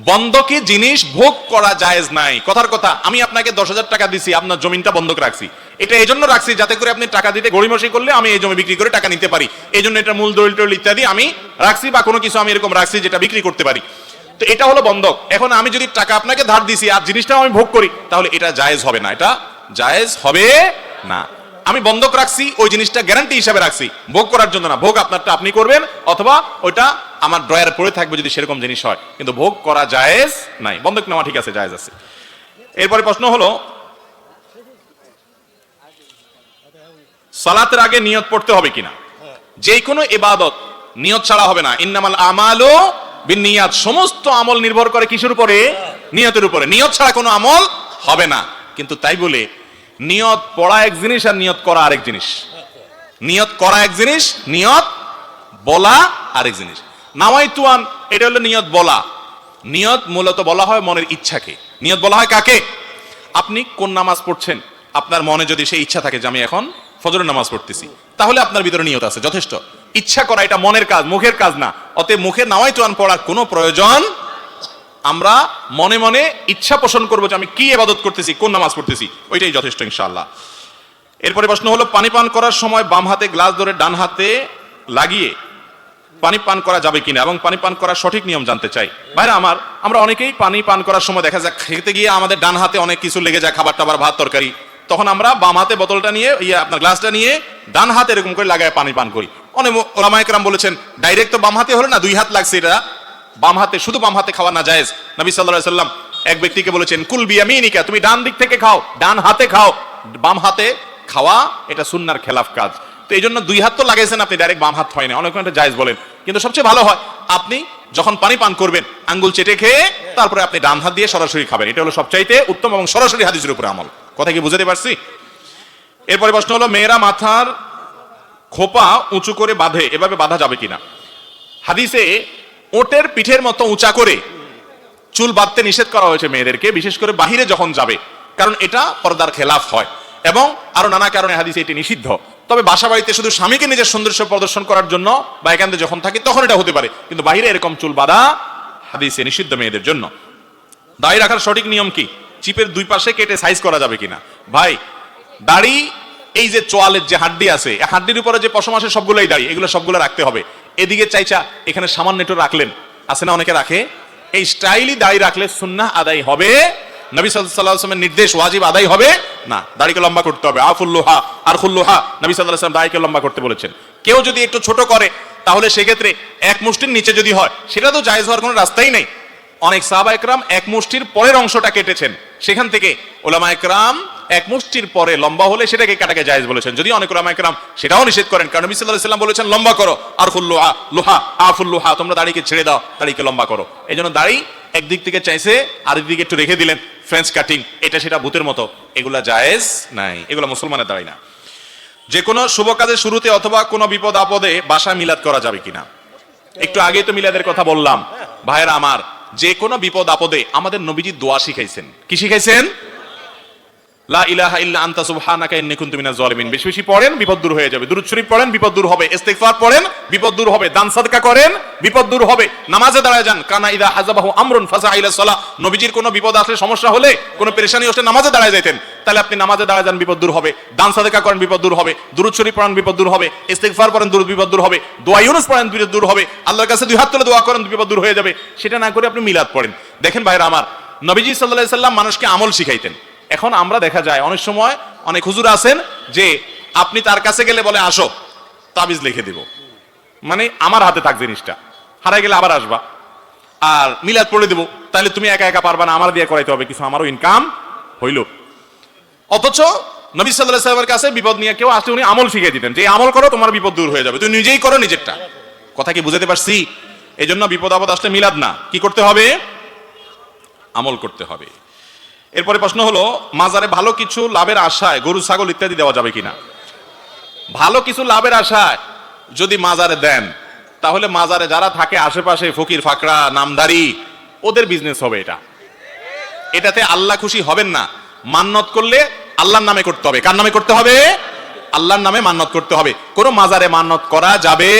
বন্ধকি জিনিস ভোগ করা জায়েজ নাই। কথার কথা, আমি আপনাকে 10,000 টাকা দিছি, আপনার জমিটা বন্ধক রাখছি, এটা এই জন্য রাখছি যাতে করে আপনি টাকা দিতে গড়িমসি করলে আমি এই জমি বিক্রি করে টাকা নিতে পারি, এই জন্য এটা মূল দলিল টলিল ইত্যাদি আমি রাখছি, বা কোনো কিছু আমি এরকম রাখছি যেটা বিক্রি করতে পারি। তো এটা হলো বন্ধক। এখন আমি যদি টাকা আপনাকে ধার দিছি আর জিনিসটাও আমি ভোগ করি, তাহলে এটা জায়েজ হবে না, এটা জায়েজ হবে না। আমি বন্ধক রাখছি, ওই জিনিসটা গ্যারান্টি হিসাবে রাখছি, ভোগ করার জন্য না। ভোগ আপনারটা আপনি করবেন, অথবা ওইটা আমার ড্রয়ারে পড়ে থাকবে যদি সেরকম জিনিস হয়, কিন্তু ভোগ করা জায়েজ নাই। বন্ধক নেওয়া ঠিক আছে, জায়েজ আছে। এরপরে প্রশ্ন হলো, সালাতের আগে নিয়ত পড়তে হবে কিনা? যে কোনো ইবাদত নিয়ত ছাড়া হবে না। ইন্নামাল আমালু বিন্নিয়াত, সমস্ত আমল নির্ভর করে কিসের উপরে? নিয়তের উপরে। নিয়ত ছাড়া কোনো আমল হবে না। কিন্তু তাই বলে নিয়ত পড়া এক জিনিস আর নিয়ত করা আরেক জিনিস। নিয়ত করা এক জিনিস, নিয়ত বলা আরেক জিনিস। নাওয়াইতুয়ান, এটা হলো নিয়ত বলা। নিয়ত মূলত বলা হয় মনের ইচ্ছাকে। নিয়ত বলা হয় কাকে? আপনি কোন নামাজ পড়ছেন, আপনার মনে যদি সেই ইচ্ছা থাকে যে আমি এখন ফজরের নামাজ পড়তেছি, তাহলে আপনার ভিতরে নিয়ত আছে, যথেষ্ট। ইচ্ছা করা এটা মনের কাজ, মুখের কাজ না। অতএব মুখে নাওয়াইতুয়ান পড়ার কোনো প্রয়োজন, আমরা মনে মনে ইচ্ছা পোষণ করবো যে আমি কি ইবাদত করতেছি, কোন নামাজ পড়তেছি, ওইটাই যথেষ্ট ইনশাআল্লাহ। এরপরে প্রশ্ন হলো, পানি পান করার সময় বাম হাতে গ্লাস ধরে ডান হাতে লাগিয়ে পানি পান করা যাবে কিনা, এবং পানি পান করার সঠিক নিয়ম জানতে চাই। ভাইরা আমার, আমরা অনেকেই পানি পান করার সময় দেখা যায় খেতে গিয়ে আমাদের ডান হাতে অনেক কিছু লেগে যায়, খাবার টাবার, ভাত তরকারি, তখন আমরা বাম হাতে বোতলটা নিয়ে, আপনার গ্লাসটা নিয়ে ডান হাতে এরকম করে লাগায় পানি পান করি। অনেক ওলামায়ে কেরাম বলেছেন ডাইরেক্ট তো বাম হাতে হলো না, দুই হাত লাগছে, এটা বাম হাতে, শুধু বাম হাতে খাওয়া না জায়েজ। নবী সাল্লাল্লাহু আলাইহি সাল্লাম এক ব্যক্তিকে বলেছেন, কুল বিয়ামিনিকা, তুমি ডান দিক থেকে খাও, ডান হাতে খাও। বাম হাতে খাওয়া এটা সুন্নাহর খেলাফ কাজ। তো এই জন্য দুই হাত তো লাগাইছেন আপনি, ডাইরেক্ট বাম হাত হয় না, অনেক এটা জায়েজ বলেন। কিন্তু সবচেয়ে ভালো হয় আপনি যখন পানি পান করবেন আঙ্গুল চেটে খেয়ে তারপরে আপনি ডান হাত দিয়ে সরাসরি খাবেন, এটা হলো সবচাইতে উত্তম এবং সরাসরি হাদিসের উপরে আমল। কথা কি বুঝতে পারছি? এরপরে প্রশ্ন হলো, মেয়েরা মাথার খোপা উঁচু করে বাঁধে, এভাবে বাঁধা যাবে কিনা? হাদিসে ওটের পিঠের মতো উঁচা করে চুল বাঁধতে নিষেধ করা হয়েছে মেয়েদেরকে, বিশেষ করে বাহিরে যখন যাবে, কারণ এটা পর্দার খেলাফ হয় এবং আরো নানা কারণে হাদিসে এটি নিষিদ্ধ। তবে বাসা বাড়িতে শুধু স্বামীকে নিজের সৌন্দর্য প্রদর্শন করার জন্য বা একান্তে যখন থাকে তখন এটা হতে পারে, কিন্তু বাহিরে এরকম চুল বাঁধা হাদিসে নিষিদ্ধ মেয়েদের জন্য। দাড়ি রাখার সঠিক নিয়ম কি? চিপের দুই পাশে কেটে সাইজ করা যাবে কিনা? ভাই, দাড়ি এই যে চোয়ালের যে হাড্ডি আছে, এই হাড্ডির উপরে যে পশম আসে সবগুলোই দাড়ি, এগুলো সবগুলো রাখতে হবে। এদিকে চাইছা এখানে সামান্য একটু রাখলেন, আছে না অনেকে রাখে, এই স্টাইলি দাড়ি রাখলে সুন্নাহ আদায় হবে, নবী সাল্লাল্লাহু আলাইহি ওয়াসাল্লামের নির্দেশ ওয়াজিব আদায় হবে না। দাড়িকে লম্বা করতে হবে, আফুল্লুহা আর খুল্লুহা, নবী সাল্লাল্লাহু আলাইহি ওয়াসাল্লাম দাড়িকে লম্বা করতে বলেছেন। কেউ যদি একটু ছোট করে তাহলে সেক্ষেত্রে এক মুষ্টির নিচে যদি হয় সেটা তো জায়েজ হওয়ার কোনো রাস্তাই নেই। অনেক সাহাবায়ে কেরাম এক মুষ্টির পরের অংশটা কেটেছেন, সেখান থেকে উলামায়ে কেরাম এক মুষ্টির পরে লম্বা হলে সেটাকে কাটাকে জায়েজ বলেছেন, যদি অনেক উলামায়ে কেরাম সেটাও নিষেধ করেন, কারণ নবী সাল্লাল্লাহু আলাইহি ওয়াসাল্লাম বলেছেন লম্বা করো, আর খুল্লুহা লুহা আফুল্লুহা, তোমরা দাড়িকে ছেড়ে দাও, দাড়িকে লম্বা করো। এই জন্য দাড়ি একদিক থেকে চাইছে আরেক দিকে একটু রেখে দিলেন, ফ্রেঞ্চ কাটিং, এটা সেটা ভূতের মতো, এগুলা জায়েজ নাই, এগুলা মুসলমানের দাড়ি না। যে কোনো শুভ কাজের শুরুতে অথবা কোনো বিপদ আপদে বাসায় মিলাদ করা যাবে কিনা? একটু আগে তো মিলাদের কথা বললাম। ভাইয়েরা আমার, যে কোনো বিপদ আপদে আমাদের নবীজি দোয়া শিখাইছেন। কি শিখাইছেন? লা ইলাহা ইল্লা আনতা সুবহানাকা ইন্নী কুনতু মিনাজ জালিমিন। বেশি বেশি পড়েন, বিপদ দূর হয়ে যাবে। দুরূদ শরীফ পড়েন, বিপদ দূর হবে। ইস্তিগফার পড়েন, বিপদ দূর হবে। দান সাদকা করেন, বিপদ দূর হবে। নামাজে দাঁড়ায় যান, কানা ইযা হাযাবাহু আমরুন ফাযা ইলা সালাহ। নবীজির কোনো বিপদ আসলে, সমস্যা হলে, কোনো পেরেশানি আসলে নামাজে দাঁড়ায় যাইতেন, তাহলে আপনি নামাজে দাঁড়ায় যান, বিপদ দূর হবে। দান সাদকা করেন, বিপদ দূর হবে। দুরূদ শরীফ পড়েন, বিপদ দূর হবে। ইস্তিগফার পড়েন, বিপদ দূর হবে। দোয়া ইউনুস পড়েন, বিপদ দূর হবে। আল্লাহর কাছে দুই হাত তুলে দোয়া করেন, বিপদ দূর হয়ে যাবে। সেটা না করে আপনি মিলাদ পড়েন। দেখেন ভাইরা আমার, নবীজি সাল্লাল্লাহু আলাইহি সাল্লাম মানুষকে আমল শিখাইতেন। এখন আমরা দেখা যায় অনেক সময় অনেক হুজুর আছেন যে আপনি তার কাছে গেলে বলে আসো তাবিজ লিখে দিব, মানে আমার হাতে থাক জিনিসটা, হারাই গেলে আবার আসবা, আর মিলাদ পড়ে দেবো, তাহলে তুমি একা একা পারবা না, আমার দিয়ে করাইতে হবে, কিছু আমারও ইনকাম হইল। অথচ নবী সাল্লাল্লাহু আলাইহি ওয়াসাল্লামের কাছে বিপদ নিয়ে কেউ আসলে উনি আমল শিখিয়ে দিতেন যে আমল করো তোমার বিপদ দূর হয়ে যাবে, তুমি নিজেই করো নিজেরটা। কথা কি বুঝাতে পারছি? এই জন্য বিপদ আপদ আসলে মিলাদ না, কি করতে হবে? আমল করতে হবে। এরপরে প্রশ্ন হলো, মাজারে ভালো কিছু লাভের আশায় গরু ছাগল ইত্যাদি দেওয়া যাবে কিনা? ভালো কিছু লাভের আশায় যদি মাজারে দেন, তাহলে মাজারে যারা থাকে আশেপাশে ফকির ফাকরা নামদারি, ওদের বিজনেস হবে এটা, এটাতে আল্লাহ খুশি হবেন না। মান্নত করলে আল্লাহর নামে করতে হবে। কার নামে করতে হবে? আল্লাহর নামে মান্নত করতে হবে। কোন মাজারে মান্নত করা যাবে?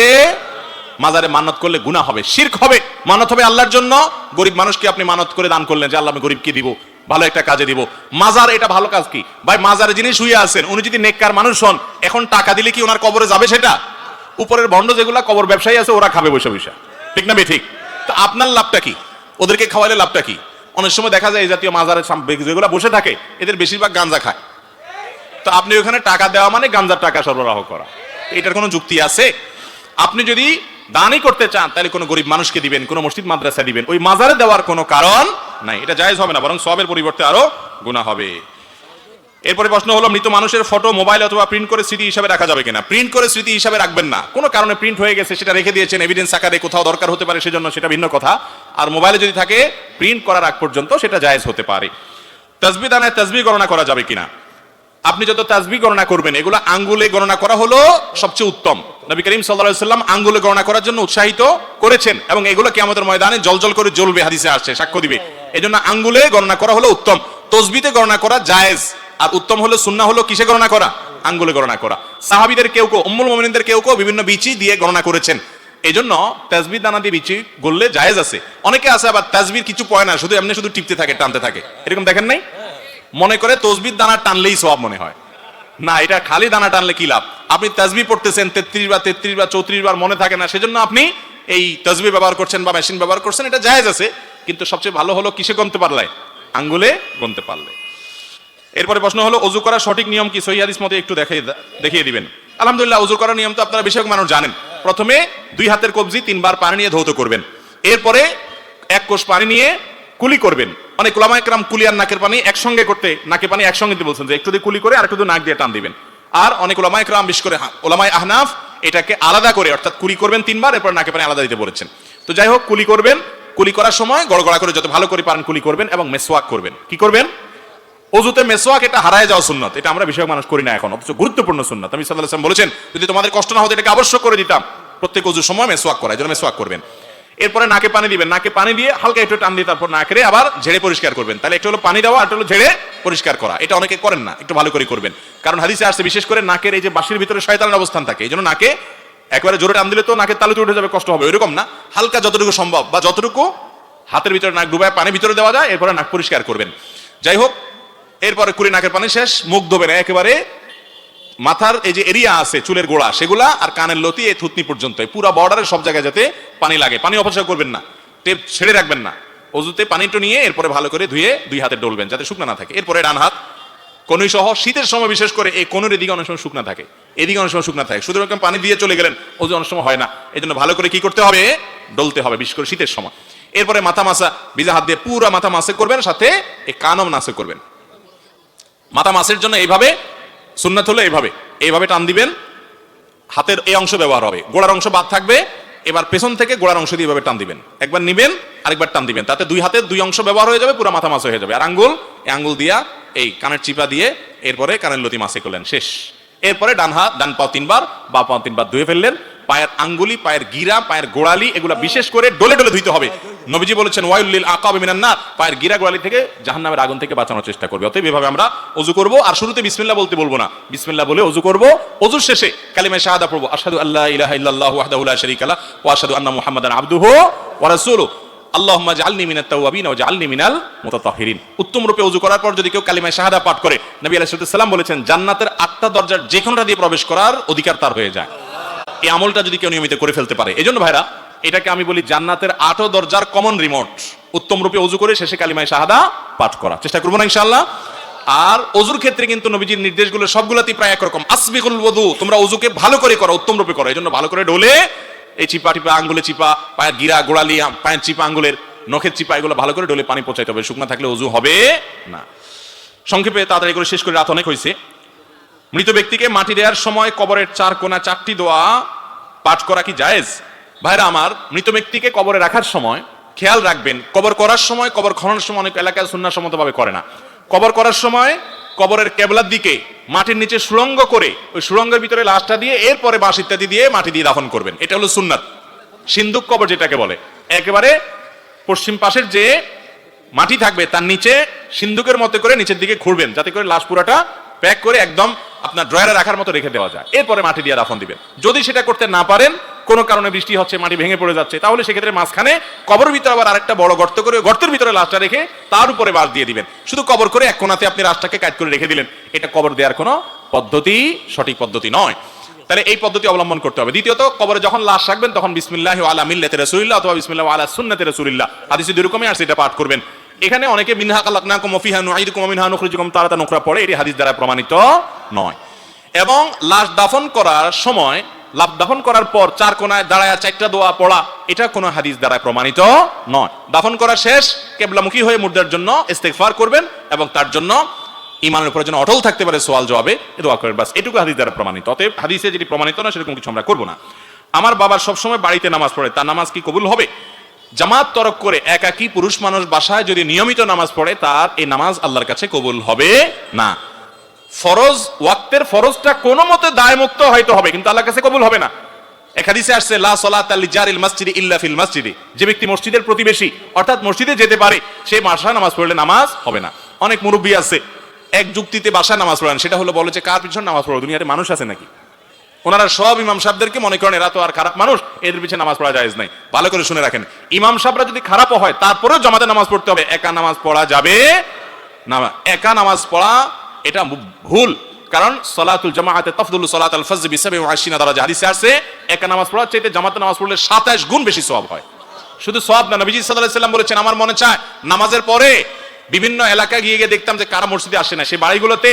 মাজারে মান্নত করলে গুনাহ হবে, শিরক হবে। মানত হবে আল্লাহর জন্য। গরিব মানুষকে আপনি মানত করে দান করলেন যে আল্লাহ আমি গরিবকে দিব, ভালো একটা কাজে দিব। মাজার এটা ভালো কাজ কি ভাই? মাজারে যিনি শুয়ে আছেন উনি যদি নেককার মানুষ হন, এখন টাকা দিলে কি ওনার কবরে যাবে সেটা? উপরের ভণ্ড যেগুলা কবর ব্যবসায়ী আছে ওরা খাবে বসে বসে, ঠিক না ঠিক? তো আপনার লাভটা কি? ওদেরকে খাওয়াইলে লাভটা কি? অনেক সময় দেখা যায় এই জাতীয় মাজারের যেগুলা বসে থাকে এদের বেশিরভাগ গাঁজা খায়। তো আপনি ওখানে টাকা দেওয়া মানে গাঁজার টাকা সরবরাহ করা, এটার কোনো যুক্তি আছে? আপনি যদি দানই করতে চান তাহলে কোনো গরিব মানুষকে দিবেন, কোনো মসজিদ মাদ্রাসা দিবেন, ওই মাজারে দেওয়ার কোনো কারণ নাই। এটা জায়েজ হবে না, বরং সওয়াবের পরিবর্তে আরো গুনাহ হবে। এরপরে প্রশ্ন হলো, মৃত মানুষের ফটো মোবাইল অথবা প্রিন্ট করে স্মৃতি হিসাবে রাখা যাবে কিনা? প্রিন্ট করে স্মৃতি হিসাবে রাখবেন না। কোনো কারণে প্রিন্ট হয়ে গেছে, সেটা রেখে দিয়েছেন এভিডেন্স আকারে, কোথাও দরকার হতে পারে সেজন্য, সেটা ভিন্ন কথা। আর মোবাইলে যদি থাকে প্রিন্ট করার আগ পর্যন্ত সেটা জায়েজ হতে পারে। তাসবিহ দানায় তাসবিহ গণনা করা যাবে কিনা? আপনি যত তাসবিহ গণনা করবেন এগুলো আঙ্গুলে গণনা করা হলো সবচেয়ে উত্তম। নবী করিম সাল্লাল্লাহু আলাইহি ওয়াসাল্লাম আঙ্গুলে গণনা করার জন্য উৎসাহিত করেছেন এবং এগুলো কিয়ামতের ময়দানে জলজল করে জ্বলবে, হাদিসে আসছে, সাক্ষ্য দিবে। এজন্য আঙ্গুলে গণনা করা হলো উত্তম। তাসবিহতে গণনা করা জায়েজ, আর উত্তম হলো সুন্নাহ হলো কিসে গণনা করা? আঙ্গুলে গণনা করা। সাহাবীদের কেউ কেউ, উম্মুল মুমিনিনদের কেউ কেউ বিভিন্ন বিচি দিয়ে গণনা করেছেন। এজন্য তাসবিহ দানা দিয়ে বিচি গড়লে জায়েজ আছে। অনেকে আছে আবার তাসবিহ কিছু পয় না, শুধু এমনি শুধু টিপতে থাকে, টানতে থাকে, এরকম দেখেন নাই? মনে করে তাসবিহ দানা টানলেই সওয়াব মনে হয়। না, এটা খালি দানা টানলে কি লাভ? আপনি তাসবিহ পড়তেছেন 33 বার 33 বার 34 বার, মনে থাকে না, সেজন্য আপনি এই তাসবিহ ব্যবহার করছেন বা মেশিন ব্যবহার করছেন, এটা জায়েজ আছে। কিন্তু সবচেয়ে ভালো হলো কিসে গুনতে পারলে? আঙ্গুলে গুনতে পারলে। এরপরে প্রশ্ন হলো, ওযু করার সঠিক নিয়ম কি? সহিহ হাদিস মতে একটু দেখিয়ে দিবেন। আলহামদুলিল্লাহ, ওযু করার নিয়ম তো আপনারা বেশিরভাগ মানুষ জানেন। প্রথমে দুই হাতের কবজি 3 বার পানি নিয়ে ধৌত করবেন। এরপরে এক কোষ পানি নিয়ে কুলি করবেন। অনেক উলামায়ে কেরাম কুলি আর নাকের পানি একসঙ্গে করতে, নাকে পানি একসঙ্গে দিতে বলছেন, যে একটু দিয়ে কুলি করে আর একটু দিয়ে নাক দিয়ে টান দিবেন। আর অনেক উলামায়ে কেরাম, বিশেষ করে উলামায়ে আহনাফ, এটাকে আলাদা করে, অর্থাৎ কুলি করবেন 3 বার, এরপর নাকে পানি আলাদা দিতে বলেছেন। তো যাই হোক, কুলি করবেন। কুলি করার সময় গড়গড়া করে যত ভালো করে পারেন কুলি করবেন এবং মেসওয়াক করবেন। কি করবেন? ওযুতে মেসওয়াক, এটা হারায় যাওয়া সুন্নাত, এটা আমরা বেশিরভাগ মানুষ করি না এখন, অথচ গুরুত্বপূর্ণ সুন্নাত। নবী সাল্লাল্লাহু আলাইহি ওয়াসাল্লাম বলেছেন, যদি তোমাদের কষ্ট না হতো এটাকে আবশ্যক করে দিতাম, প্রত্যেক ওযুর সময় মেসওয়াক করা, এজন্য মেসওয়াক করবেন। এরপরে নাকে পানি দিবেন, নাকে পানি দিয়ে হালকা একটু টান দিয়ে তারপর নাকে আবার ঝেড়ে পরিষ্কার করবেন। তাহলে একটা হলো পানি দেওয়া, একটা হলো ঝেড়ে পরিষ্কার করা। এটা অনেকে করেন না, একটু ভালো করে করবেন। কারণ হাদিসে আসছে বিশেষ করে নাকের এই যে বাঁশির ভিতরে শয়তানের অবস্থান থাকে, এই জন্য নাকে একবারে জোরে টান দিলে তো নাকের তালুতে উঠে যাবে, কষ্ট হবে, ওইরকম না, হালকা যতটুকু সম্ভব বা যতটুকু হাতের ভিতরে নাক ডুবায় পানি ভিতরে দেওয়া যায়, এরপরে নাক পরিষ্কার করবেন। যাই হোক, এরপরে কুলি নাকের পানি শেষ, মুখ ধোবেন একেবারে মাথার এই যে এরিয়া আছে চুলের গোড়া সেগুলা আর কানের লতি এই থুতনি পর্যন্ত, পুরো বর্ডারের সব জায়গায় যাতে পানি লাগে। পানি অপচয় করবেন না, টেপ ছেড়ে রাখবেন না। ওযুতে পানিটা নিয়ে এরপরে ভালো করে ধুয়ে 2 হাতে ডলবেন যাতে শুকনা না থাকে। এরপরে ডান হাত কনুই সহ, শীতের সময় বিশেষ করে এই কনুর এদিকে অনেক সময় শুকনা থাকে, এদিকে অনেক সময় শুকনা থাকে, শুধু এরকম পানি দিয়ে চলে গেলেন, ওযু অনেক সময় হয় না, এই জন্য ভালো করে কি করতে হবে? ডলতে হবে, বিশেষ করে শীতের সময়। এরপরে মাথা মাসা, ভিজা হাত দিয়ে পুরো মাথা মাসে করবেন, সাথে এই কানও নাসে করবেন। মাথা মাসের জন্য এইভাবে সুন্নাত হলো এইভাবে টান দিবেন, হাতের এই অংশ ব্যবহার হবে, গোড়ার অংশ বাদ থাকবে। এবার পেছন থেকে গোড়ার অংশ দিয়ে এভাবে টান দিবেন, একবার নিবেন আরেকবার টান দিবেন, তাতে 2 হাতের 2 অংশ ব্যবহার হয়ে যাবে, পুরো মাথা মাসে হয়ে যাবে। আর আঙ্গুল দিয়া এই কানের চিপা দিয়ে এরপরে কানের লতি মাসে করলেন, শেষ। এরপরে ডান পাও 3 বার, বা পাও 3 বার ধুয়ে ফেললেন। পায়ের আঙ্গুলি, পায়ের গিরা, পায়ের গোড়ালি, এগুলা বিশেষ করে ডলে ডলে ধুইতে হবে। নবীজি বলেছেন, ওয়াইলুল লিল আকাবি মিনান নার, পায়ের গিরা গোড়ালি থেকে জাহান্নামের আগুন থেকে বাঁচানোর চেষ্টা করবে। অতএব এভাবে আমরা ওযু করব। আর শুরুতে বিসমিল্লাহ বলতে বলবো না, বিসমিল্লাহ বলে ওযু করব। ওযুর শেষে কালিমা শাহাদা পড়ব, আশহাদু আল্লা ইলাহা ইল্লাল্লাহু ওয়াহদাহু লা শারীকা লাহু ওয়া আশহাদু আন্না মুহাম্মাদান আবদুহু ওয়া রাসূলুহু আল্লাহুম্মা জাআলনি মিনাত তাওয়াবিন ওয়া জাআলনি মিনাল মুতাতাহহিরিন। উত্তম রূপে ওযু করার পর যদি কেউ কালিমা শাহাদা পাঠ করে, নবী আলাইহিস সালাম বলেছেন, জান্নাতের 8টা দরজার যে কোনটা দিয়ে প্রবেশ করার অধিকার তার হয়ে যায়। এই আমলটা যদি কেউ নিয়মিত করে ফেলতে পারে, এজন্য ভাইরা এটাকে আমি বলি জান্নাতের 8 দরজার কমন রিমোট। উত্তম রূপে ওযু করে শেষে কালিমা শাহাদা পাঠ করা চেষ্টা করব না ইনশাআল্লাহ। আর ওযুর ক্ষেত্রে কিন্তু নবীজির নির্দেশগুলো সবগুলাতেই প্রায় একরকম, আসবিকুল ওযু, তোমরা ওযুকে ভালো করে করো, উত্তম রূপে করো। এজন্য ভালো করে ডলে এই চিপা টিপা, আঙ্গুলে চিপা, পায়ের গিরা গোড়ালি, পায়ের চিপা, আঙ্গুলের নখের চিপা, এগুলো ভালো করে ডলে পানি পৌঁছাইতে হবে, শুকনা থাকলে ওযু হবে না। সংক্ষেপে তাড়াতাড়ি করে শেষ করে, রাত অনেক হয়েছে। মৃত ব্যক্তিকে মাটি দেওয়ার সময় কবরের 4 কোণা 4টি দোয়া পাঠ করা কি জায়েজ? ভাইরা আমার, মৃত ব্যক্তিকে কবরে রাখার সময় খেয়াল রাখবেন, কবর করার সময়, কবর খননের সময় অনেক এলাকায় সুন্নাহসম্মতভাবে করে না। কবর করার সময় কবরের কেবলার দিকে মাটির নিচে সুড়ঙ্গ করে ওই সুড়ঙ্গের ভিতরে লাশটা দিয়ে এরপরে বাঁশ ইত্যাদি দিয়ে মাটি দিয়ে দাফন করবেন, এটা হলো সুন্নাত। সিন্দুক কবর যেটাকে বলে, একেবারে পশ্চিম পাশের যে মাটি থাকবে, তার নিচে সিন্ধুকের মতো করে নিচের দিকে খুঁড়বেন, যাতে করে লাশ পুরাটা প্যাক করে একদম আপনার ড্রয়ারে রাখার মতো রেখে দেওয়া যায়। এরপরে মাটি দিয়ে দাফন দিবেন। যদি সেটা করতে না পারেন, কোনো কারণে বৃষ্টি হচ্ছে, মাটি ভেঙে পড়ে যাচ্ছে, তাহলে সেক্ষেত্রে মাঝখানে কবর ভিতরে আবার আরেকটা বড় গর্ত করে গর্তের ভিতরে লাশটা রেখে তার উপরে বাঁশ দিয়ে দিবেন। শুধু কবর করে এক কোণাতে আপনি লাশটাকে কাট করে রেখে দিলেন। এটা কবর দেওয়ার কোনো পদ্ধতি, সঠিক পদ্ধতি নয়। তাহলে এই পদ্ধতি অবলম্বন করতে হবে। দ্বিতীয়ত, কবরে যখন লাশ রাখবেন তখন বিসমিল্লাহি আলা মিল্লাতি রাসূলিল্লাহ অথবা বিসমিল্লাহি আলা সুন্নাতি রাসূলিল্লাহ হাদিসে দুই রকমই আছে, এটা পাঠ করবেন। এখানে অনেকে মিনহা খালাকনাকুম ওয়া ফিহা নুঈদুকুম ওয়া মিনহা নুখরিজুকুম তারাতান উখরা পড়ে, এটি হাদিস দ্বারা প্রমাণিত নয়। এবং লাশ দাফন করার সময়, লাশ দাফন করার পর চার কোণায় দাঁড়ায় চারটা দোয়া পড়া, এটা কোনো হাদিস দ্বারা প্রমাণিত নয়। দাফন করা শেষ, কিবলামুখী হয়ে মুর্দার জন্য ইস্তেগফার করবেন এবং তার জন্য ইমানের উপর যেন অটল থাকতে পারে সওয়াল জবাবে দোয়া করবেন, বাস এটুকু হাদিস দ্বারা প্রমাণিত। অতএব হাদিসে যেটি প্রমাণিত না সেরকম কিছু আমরা করব না। আমার বাবার সবসময় বাড়িতে নামাজ পড়ে, তার নামাজ কি কবুল হবে? জামাত তরক করে একাকী পুরুষ মানুষ বাসায় যদি নিয়মিত নামাজ পড়ে, তার এই নামাজ আল্লাহর কাছে কবুল হবে না। ফরজ, ওয়াক্তের ফরজটা কোনো মতে দায়মুক্ত হয়তো হবে, কিন্তু আল্লাহর কাছে কবুল হবে না। এক হাদিসে আসছে লা সালাতা লিজারিল মাসজিদি ইল্লা ফিল মাসজিদি, যে ব্যক্তি মসজিদের প্রতিবেশী অর্থাৎ মসজিদে যেতে পারে, সে বাসায় নামাজ পড়লে নামাজ হবে না। অনেক মুরব্বী আছে এক যুক্তিতে বাসায় নামাজ পড়েন, সেটা হলো বলে যে কার পিছনে নামাজ পড়ো, দুনিয়াতে মানুষ আছে নাকি? ওনারা সব ইমাম সাহেবদেরকে মনে করেন এরা তো আর খারাপ মানুষ, এদের পিছনে নামাজ পড়া জায়েজ নাই। ভালো করে শুনে রাখেন, ইমাম সাহেবরা যদি খারাপও হয় তারপরেও জামাতে নামাজ পড়তে হবে, একা নামাজ পড়া যাবে না। একা নামাজ পড়া এটা ভুল, কারণ সালাতুল জামাআতে তাফদুলু সালাতাল ফজর বি27 দারাজা হাদিসে আছে, একা নামাজ পড়ার চাইতে জামাতে নামাজ পড়লে 27 গুণ বেশি সওয়াব হয়। শুধু সওয়াব না, নবীজি সাল্লাল্লাহু আলাইহি সাল্লাম বলেছেন, আমার মনে চায় নামাজের পরে বিভিন্ন এলাকায় গিয়ে দেখতাম যে কারা মসজিদে আসে না, সেই বাড়িগুলোতে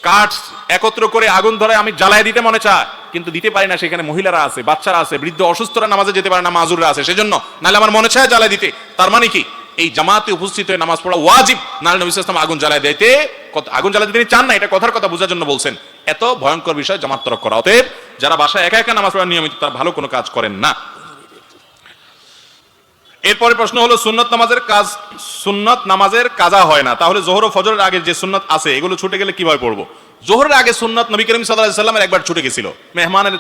কাঠ একত্র করে আগুন ধরে আমি জ্বালায় দিতে মনে চায়, কিন্তু দিতে পারি না, সেখানে মহিলারা আছে, বাচ্চারা আছে, বৃদ্ধ অসুস্থরা নামাজে যেতে পারে না, মাজুররা আছে, সেজন্য নাহলে আমার মনে চায় জ্বালায় দিতে। তার মানে কি, এই জামাতে উপস্থিত হয়ে নামাজ পড়া ওয়াজিব, নাহলে নবী সাল্লাল্লাহু আলাইহি ওয়াসাল্লাম আগুন জ্বালায় দিতে, আগুন জ্বালাতে তিনি চান না, এটা কথার কথা বোঝার জন্য বলছেন। এত ভয়ঙ্কর বিষয় জামাত তরক করা। অতএব যারা বাসায় একা একা নামাজ পড়া নিয়মিত, তারা ভালো কোনো কাজ করেন না। এরপরে প্রশ্ন হলো, সুন্নত নামাজের কাজা হয় না, তাহলে যোহর ও ফজরের আগে যে সুন্নত আছে এগুলো ছুটে গেলে কিভাবে পড়বো? যোহরের আগে সুন্নত নবী করিম সাল্লাল্লাহু আলাইহি ওয়াসাল্লামের একবার ছুটে গেছিল, মেহমানের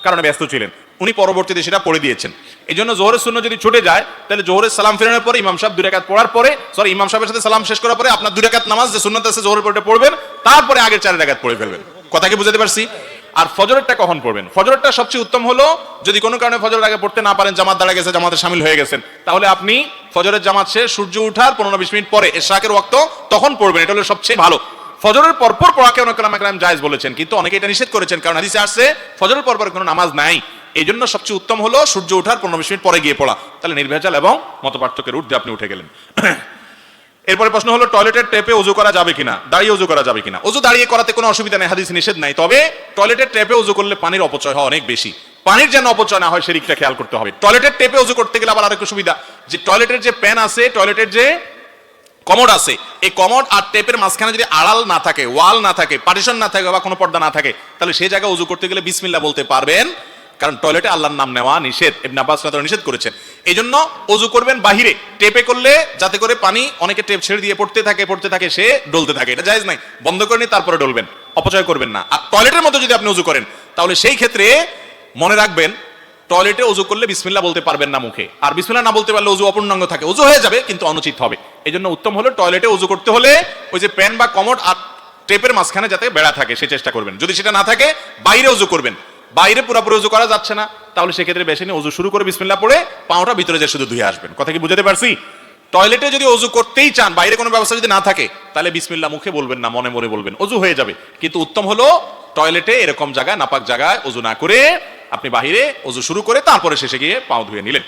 কারণে ব্যস্ত ছিলেন, উনি পরবর্তীতে সেটা পড়ে দিয়েছেন। এই জন্য যোহরের সুন্নত যদি ছুটে যায়, তাহলে যোহরের সালাম ফেরানোর পরে ইমাম সাহেব 2 রাকাত পড়ার পরে, ইমাম সাহেবের সাথে সালাম শেষ করার পরে আপনার 2 রাকাত নামাজ যে সুন্নত আছে যোহরের পরে পড়বেন, তারপরে আগের 4 রাকাত পড়ে ফেলবেন। কথা কি বুঝাতে পারছি? আর ফজরেরটা কখন পড়বেন? ফজরেরটা সবচেয়ে উত্তম হলো, যদি কোনো কারণে ফজরের আগে পড়তে না পারেন, জামাত দাঁড়া গেছে, জামাতে শামিল হয়ে গেছেন, তাহলে আপনি ফজরের জামাত শেষ সূর্য ওঠার 15-20 মিনিট পরে ইশরাকের ওয়াক্ত তখন পড়বেন, এটা হলো সবচেয়ে ভালো। ফজরের পরপর পড়াকে অনেক ওলামা জায়েজ বলেছেন, কিন্তু অনেকে এটা নিষেধ করেছেন, কারণ হাদিসে আসছে ফজরের পরপর কোনো নামাজ নাই। এই জন্য সবচেয়ে উত্তম হলো সূর্য ওঠার 15-20 মিনিট পরে গিয়ে পড়া, তাহলে নির্ভেজাল এবং মতপার্থক্যের ঊর্ধ্বে আপনি উঠে গেলেন। এরপরে প্রশ্ন হলো, টয়লেটের ট্যাপে ওযু করা যাবে কিনা, দাঁড়িয়ে ওযু করা যাবে কিনা? ওযু দাঁড়িয়ে করাতে কোনো অসুবিধা নেই, হাদিস নিষেধ নাই। তবে টয়লেটের ট্যাপে ওযু করলে পানির অপচয় হয় অনেক বেশি, পানির যেন অপচয় না হয় সেদিকটা খেয়াল করতে হবে। টয়লেটের ট্যাপে ওযু করতে গেলে আবার আরেকটা সুবিধা, যে টয়লেটের যে প্যান আছে, টয়লেটের যে কমোড আছে, এই কমোড আর টেপের মাঝখানে যদি আড়াল না থাকে, ওয়াল না থাকে, পার্টিশন না থাকে বা কোনো পর্দা না থাকে, তাহলে সেই জায়গায় ওযু করতে গেলে বিসমিল্লাহ বলতে পারবেন, কারণ টয়লেটে আল্লাহর নাম নেওয়া নিষেধ, ইবনে আব্বাস রাদিয়াল্লাহু আনহু নিষেধ করেছেন। এই জন্য ওযু করবেন বাহিরে, টেপে করলে যাতে করে পানি অনেকে টেপ ছেড়ে দিয়ে পড়তে থাকে, সে ডলতে থাকে, এটা জায়েজ নাই। বন্ধ করে নিয়ে তারপরে ডলবেন, অপচয় করবেন না। আর টয়লেটের মধ্যে যদি আপনি ওযু করেন, তাহলে সেই ক্ষেত্রে মনে রাখবেন, টয়লেটে ওযু করলে বিসমিল্লাহ বলতে পারবেন না মুখে, আর বিসমিল্লাহ না বলতে পারলে ওযু অপূর্ণাঙ্গ থাকে, ওযু হয়ে যাবে কিন্তু অনুচিত হবে। এই জন্য উত্তম হলো টয়লেটে ওযু করতে হলে ওই যে প্যান বা কমোড আর টেপের মাঝখানে যাতে বেড়া থাকে সে চেষ্টা করবেন। যদি সেটা না থাকে, বাইরে ওযু করবেন। বাইরে পুরোপুরি ওযু করা যাচ্ছে না, তাহলে সেক্ষেত্রে বেশিনে ওযু শুরু করে বিসমিল্লাহ পড়ে পাওটা ভিতরে যে শুধু ধুয়ে আসবেন। কথা কি বুঝাতে পারছি? টয়লেটে যদি ওযু করতেই চান, বাইরে কোনো ব্যবস্থা যদি না থাকে, তাহলে বিসমিল্লাহ মুখে বলবেন না, মনে মনে বলবেন, ওযু হয়ে যাবে। কিন্তু উত্তম হলো টয়লেটে এরকম জায়গায়, নাপাক জায়গায় ওযু না করে আপনি বাহিরে ওযু শুরু করে তারপরে শেষে গিয়ে পাও ধুয়ে নিলেন।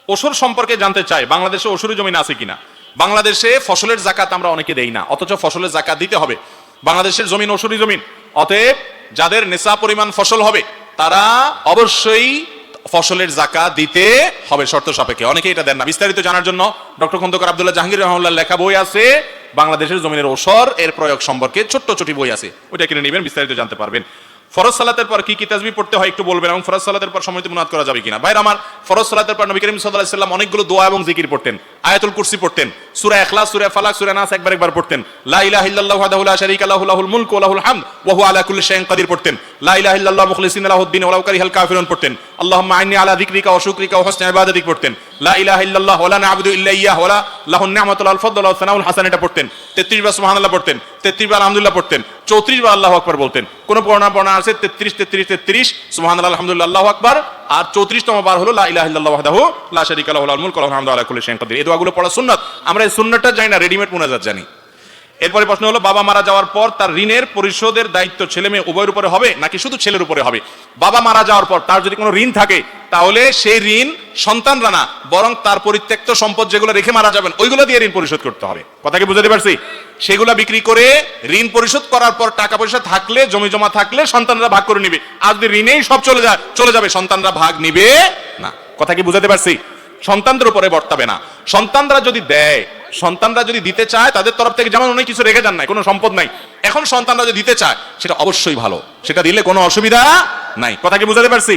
ওসর সম্পর্কে জানতে চাই, বাংলাদেশে ওসরি জমিন আছে কিনা? বাংলাদেশে ফসলের যাকাত আমরা অনেকে দেই না, অথচ ফসলের যাকাত দিতে হবে। বাংলাদেশের জমিন ওসরি জমিন, অতএব যাদের নেশা পরিমাণ ফসল হবে তারা অবশ্যই ফসলের যাকাত দিতে হবে শর্ত সাপেক্ষে। অনেকে এটা দেন না। বিস্তারিত জানার জন্য ডক্টর খন্দকার আব্দুল্লাহ জাহাঙ্গীর রহমানুল্লাহ লেখা বই আছে, বাংলাদেশের জমিনের ওসর এর প্রয়োগ সম্পর্কে ছোট্ট ছোট বই আছে, ওইটা কিনে নেবেন, বিস্তারিত জানতে পারবেন। ফরজ সালাতের পর কি কি তাসবিহ পড়তে হয় একটু বলবেন, এবং ফরজ সালাতের পর সম্মিলিত মুনাজাত করা যাবে কিনা? ভাইরা আমার, ফরজ সালাতের পর নবী করিম সাল্লাল্লাহু আলাইহি ওয়াসাল্লাম অনেকগুলো দোয়া এবং জিকির পড়তেন। আয়াতুল কুরসি পড়তেন, সূরা ইখলাস, সূরা ফালাক, সূরা নাস একবার পড়তেন। লা ইলাহা ইল্লাল্লাহু ওয়াহদাহু লা শারীকা লাহু লাহুল মুলকু ওয়া লাহুল হামদ ওয়া হুয়া আলা কুল্লি শাইইন কাদির পড়তেন। লা ইলাহা ইল্লাল্লাহু মুখলিসিনা লাহুদ দীন ওয়া লাউ কারিহাল কাফিরুন পড়তেন। আল্লাহুম্মা আইন্নী আলা যিকরিকা ওয়া শুকরিকা ওয়া হুসনি ইবাদাতিক পড়তেন। লা ইলাহা ইল্লাল্লাহ ওয়া লা না'বুদু ইল্লা ইয়্যাহু ওয়া লাহুন নি'মাতুল ওয়াল ফাদলু ওয়াস সানাউল হাসান, এটা পড়তেন। 33 বার সুবহানাল্লাহ পড়তেন, 33 বার আলহামদুলিল্লাহ পড়তেন, 34 বার আল্লাহু আকবার বলতেন। কোন পড়না আছে 33 সুবহানাল্লাহ আলহামদুলিল্লাহ আল্লাহু আকবার, আর 34তম বার হলো লা ইলাহা ইল্লাল্লাহু ওয়াহদাহু লা শারীকা লাহু লাহুল মুলকু ওয়া লাহুল হামদু আলা কুল্লি শাইইন কাদির। এই দোয়াগুলো পড়া সুন্নাত। আমরা এই সুন্নাতটা জানি না, রেডিমেড মুনাজাত জানি। এরপরে প্রশ্ন হলো, বাবা মারা যাওয়ার পর তার ঋণের পরিশোধের দায়িত্ব ছেলে মেয়ে উভয়ের উপরে হবে নাকি শুধু ছেলের উপরে হবে? বাবা মারা যাওয়ার পর তার যদি কোনো ঋণ থাকে তাহলে সেই ঋণ সন্তানরা না, বরং তার পরিত্যক্ত সম্পদ যেগুলো রেখে মারা যাবেন ওইগুলো দিয়ে ঋণ পরিশোধ করতে হবে। কথা কি বুঝাতে পারছি? সেগুলো বিক্রি করে ঋণ পরিশোধ করার পর টাকা পয়সা থাকলে, জমি জমা থাকলে সন্তানরা ভাগ করে নিবে। আর যদি ঋণেই সব চলে যাবে, সন্তানরা ভাগ নিবে না। কথা কি বুঝাতে পারছি? সন্তানদের উপরে বর্তাবে না। সন্তানরা যদি দেয়, সন্তানরা যদি দিতে চায়, তাদের তরফ থেকে যেমন অনেক কিছু রেখে যান নাই, কোনো সম্পদ নাই, এখন সন্তানরা যদি দিতে চায় সেটা অবশ্যই ভালো, সেটা দিলে কোনো অসুবিধা নাই। কথা কি বুঝাতে পারছি?